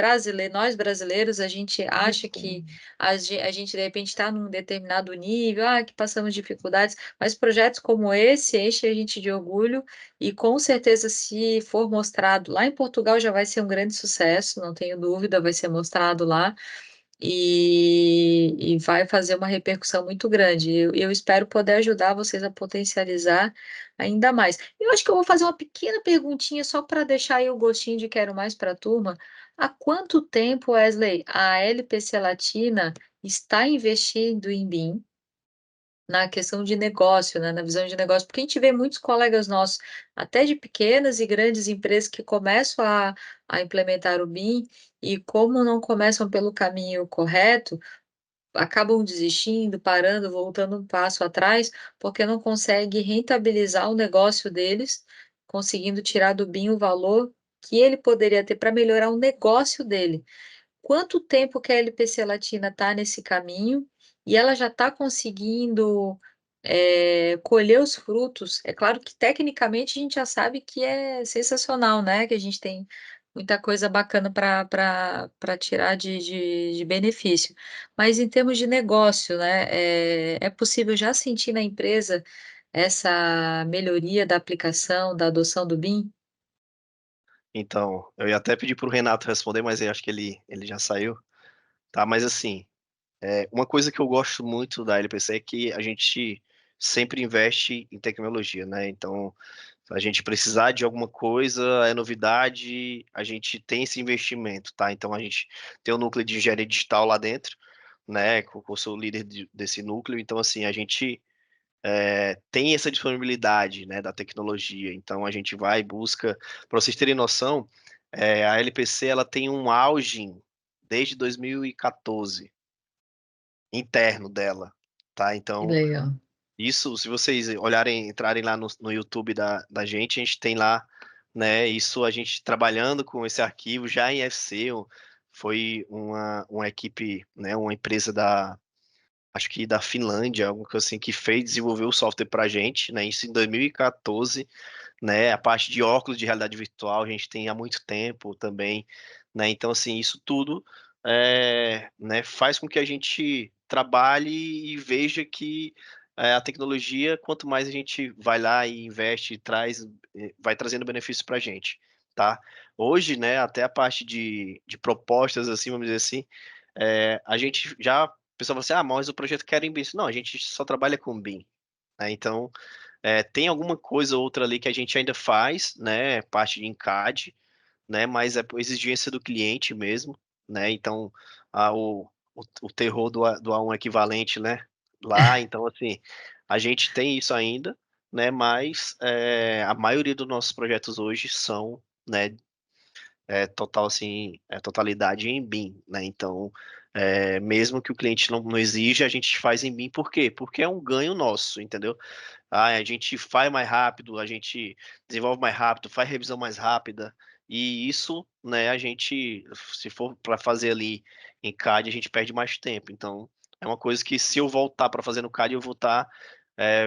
nós brasileiros, a gente acha que a gente, de repente, está num determinado nível, que passamos dificuldades, mas projetos como esse enchem a gente de orgulho e, com certeza, se for mostrado lá em Portugal, já vai ser um grande sucesso, não tenho dúvida, vai ser mostrado lá e vai fazer uma repercussão muito grande. Eu espero poder ajudar vocês a potencializar ainda mais. Eu acho que eu vou fazer uma pequena perguntinha só para deixar aí o gostinho de quero mais para a turma. Há quanto tempo, Wesley, a LPC Latina está investindo em BIM? Na questão de negócio, né, na visão de negócio, porque a gente vê muitos colegas nossos, até de pequenas e grandes empresas, que começam a implementar o BIM e, como não começam pelo caminho correto, acabam desistindo, parando, voltando um passo atrás, porque não conseguem rentabilizar o negócio deles, conseguindo tirar do BIM o valor que ele poderia ter para melhorar o negócio dele. Quanto tempo que a LPC Latina está nesse caminho e ela já está conseguindo colher os frutos? É claro que tecnicamente a gente já sabe que é sensacional, né? Que a gente tem muita coisa bacana para tirar de benefício. Mas em termos de negócio, né? É possível já sentir na empresa essa melhoria da aplicação, da adoção do BIM? Então, eu ia até pedir para o Renato responder, mas eu acho que ele já saiu, tá? Mas assim, uma coisa que eu gosto muito da LPC é que a gente sempre investe em tecnologia, né? Então, se a gente precisar de alguma coisa, é novidade, a gente tem esse investimento, tá? Então, a gente tem o núcleo de engenharia digital lá dentro, né? Eu sou o líder desse núcleo, então, assim, a gente tem essa disponibilidade, né, da tecnologia. Então, a gente vai e busca, para vocês terem noção, a LPC ela tem um auge desde 2014 interno dela, tá? Que Então, legal. isso, se vocês olharem, entrarem lá no YouTube da gente, a gente tem lá, né, isso a gente trabalhando com esse arquivo já em FC, foi uma equipe, né, uma empresa acho que da Finlândia, algo assim, que fez, desenvolveu o software pra gente, né, isso em 2014, né, a parte de óculos de realidade virtual a gente tem há muito tempo também, né, então, assim, isso tudo, né, faz com que a gente trabalhe e veja que a tecnologia, quanto mais a gente vai lá e investe, traz, vai trazendo benefício pra gente, tá? Hoje, né, até a parte de propostas, assim, vamos dizer assim, a gente já, o pessoal fala assim, mas o projeto quer em BIM. Não, a gente só trabalha com BIM, né, então, tem alguma coisa ou outra ali que a gente ainda faz, né, parte de ENCAD, né, mas é por exigência do cliente mesmo, né, então o terror do A1 equivalente, né, lá, então assim, a gente tem isso ainda, né, mas a maioria dos nossos projetos hoje são, né, total assim, totalidade em BIM, né, então mesmo que o cliente não exija, a gente faz em BIM, por quê? Porque é um ganho nosso, entendeu? A gente faz mais rápido, a gente desenvolve mais rápido, faz revisão mais rápida, e isso, né, a gente, se for para fazer ali em CAD, a gente perde mais tempo. Então, é uma coisa que se eu voltar para fazer no CAD, eu vou estar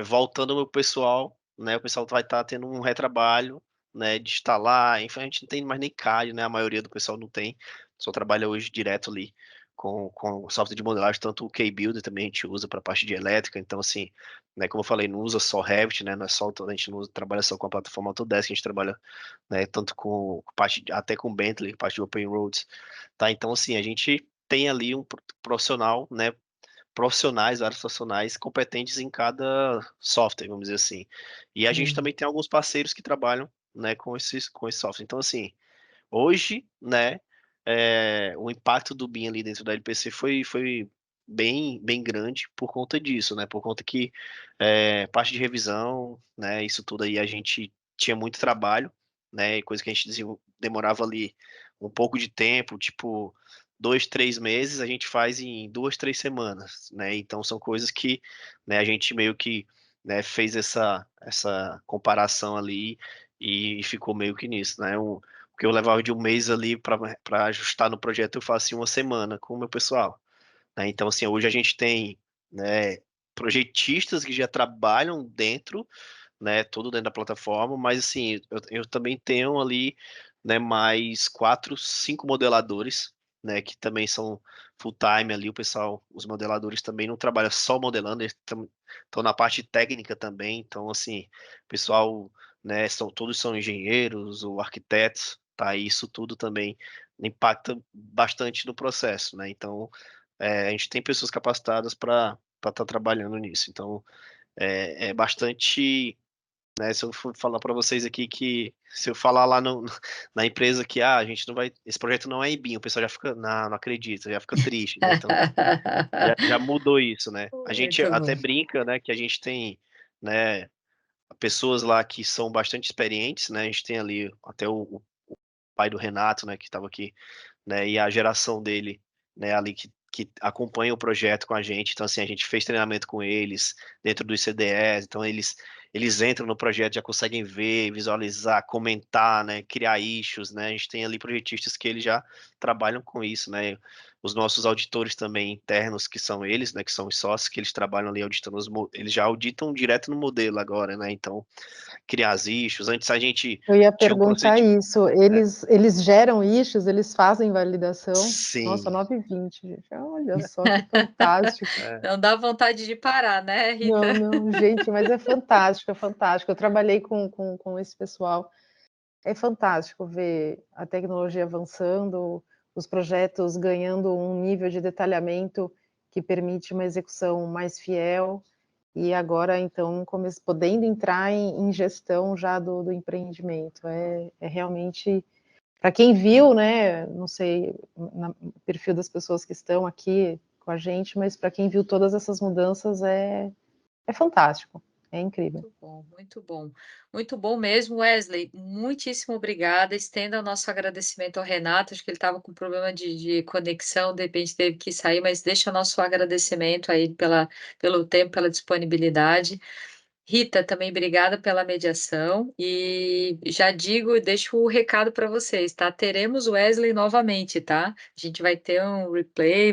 voltando o meu pessoal, né, o pessoal vai estar tendo um retrabalho, né, de instalar, enfim, a gente não tem mais nem CAD, né, a maioria do pessoal não tem, só trabalha hoje direto ali com software de modelagem, tanto o K-Builder também a gente usa para a parte de elétrica, então assim, né, como eu falei, não usa só Revit, né, não é só, a gente não trabalha só com a plataforma Autodesk, a gente trabalha, né, tanto com parte, até com Bentley, parte de Open Roads, tá, então assim, a gente tem ali um profissional, né, profissionais, vários profissionais competentes em cada software, vamos dizer assim, e a gente também tem alguns parceiros que trabalham, né, com esse software, então assim, hoje, né, o impacto do BIM ali dentro da LPC foi bem grande por conta disso, né? Por conta que parte de revisão, né? Isso tudo aí a gente tinha muito trabalho, né? Coisa que a gente demorava ali um pouco de tempo, tipo 2, 3 meses, a gente faz em 2, 3 semanas, né? Então são coisas que, né, a gente meio que, né, fez essa comparação ali e ficou meio que nisso, né? Porque eu levava de um mês ali para ajustar no projeto, eu faço em uma semana com o meu pessoal, né? Então, assim, hoje a gente tem, né, projetistas que já trabalham dentro, né, tudo dentro da plataforma, mas assim, eu também tenho ali, né, mais 4, 5 modeladores, né, que também são full time ali, o pessoal, os modeladores também não trabalham só modelando, eles estão na parte técnica também, então assim, o pessoal, né, todos são engenheiros ou arquitetos, tá, e isso tudo também impacta bastante no processo, né, então a gente tem pessoas capacitadas para estar trabalhando nisso, então é bastante, né, se eu for falar para vocês aqui que se eu falar lá na empresa que a gente não vai, esse projeto não é IBIM, o pessoal já fica, não acredita, já fica triste, né? Então já mudou isso, né? A gente Muito bom. até brinca, né, que a gente tem, né, pessoas lá que são bastante experientes, né? A gente tem ali até o pai do Renato, né, que estava aqui, né, e a geração dele, né, ali que acompanha o projeto com a gente. Então, assim, a gente fez treinamento com eles dentro dos CDEs, então eles entram no projeto, já conseguem ver, visualizar, comentar, né, criar issues, né, a gente tem ali projetistas que eles já trabalham com isso, né, os nossos auditores também internos, que são eles, né, que são os sócios, que eles trabalham ali auditando, eles já auditam direto no modelo agora, né, então criar as issues, antes a gente Eu ia tinha um perguntar procedimento. isso, eles geram issues, eles fazem validação? Nossa, Sim. 9h20, gente, olha só que fantástico. Não dá vontade de parar, né, Rita? Não, gente, mas é fantástico, é fantástico. Eu trabalhei com esse pessoal, é fantástico ver a tecnologia avançando, os projetos ganhando um nível de detalhamento que permite uma execução mais fiel, e agora, então, podendo entrar em gestão já do empreendimento. É realmente, para quem viu, né, não sei no perfil das pessoas que estão aqui com a gente, mas para quem viu todas essas mudanças, é fantástico, é incrível. Muito bom, muito bom. Muito bom mesmo, Wesley. Muitíssimo obrigada. Estenda o nosso agradecimento ao Renato. Acho que ele estava com problema de conexão, de repente teve que sair, mas deixa o nosso agradecimento aí pelo tempo, pela disponibilidade. Rita, também obrigada pela mediação e já digo, deixo o recado para vocês, tá? Teremos Wesley novamente, tá? A gente vai ter um replay,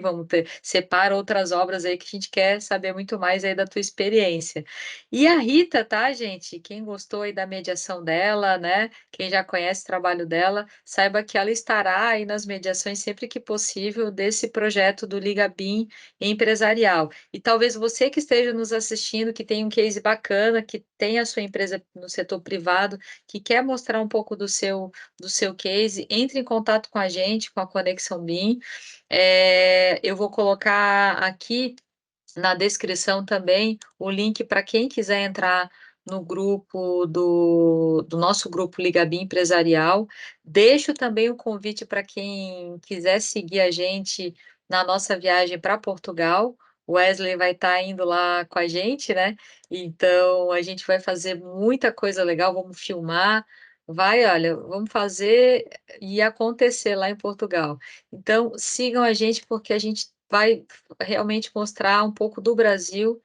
separa outras obras aí que a gente quer saber muito mais aí da tua experiência. E a Rita, tá, gente? Quem gostou aí da mediação dela, né? Quem já conhece o trabalho dela, saiba que ela estará aí nas mediações sempre que possível desse projeto do Liga BIM empresarial. E talvez você que esteja nos assistindo, que tem um case bacana, que tem a sua empresa no setor privado, que quer mostrar um pouco do seu case, entre em contato com a gente, com a Conexão BIM. Eu vou colocar aqui na descrição também o link para quem quiser entrar no grupo do nosso grupo Liga BIM Empresarial. Deixo também o convite para quem quiser seguir a gente na nossa viagem para Portugal. O Wesley vai estar indo lá com a gente, né? Então a gente vai fazer muita coisa legal, vamos filmar. Olha, vamos fazer e acontecer lá em Portugal. Então, sigam a gente porque a gente vai realmente mostrar um pouco do Brasil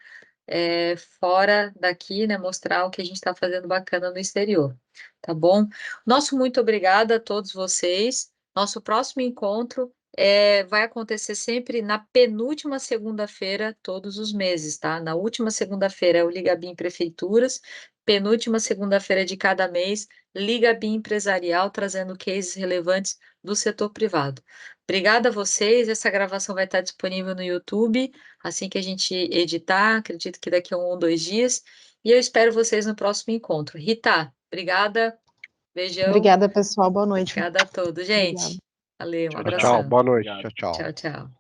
fora daqui, né? Mostrar o que a gente está fazendo bacana no exterior, tá bom? Nosso muito obrigada a todos vocês. Nosso próximo encontro vai acontecer sempre na penúltima segunda-feira, todos os meses, tá? Na última segunda-feira é o Liga BIM Prefeituras, penúltima segunda-feira de cada mês, Liga BIM Empresarial, trazendo cases relevantes do setor privado. Obrigada a vocês. Essa gravação vai estar disponível no YouTube assim que a gente editar, acredito que daqui a 1 ou 2 dias. E eu espero vocês no próximo encontro. Rita, obrigada. Beijão. Obrigada, pessoal. Boa noite. Obrigada a todos, Obrigada. gente. Valeu, um Tchau, Tchau, tchau. abração. Boa noite. Obrigado. Tchau, tchau. Tchau, tchau.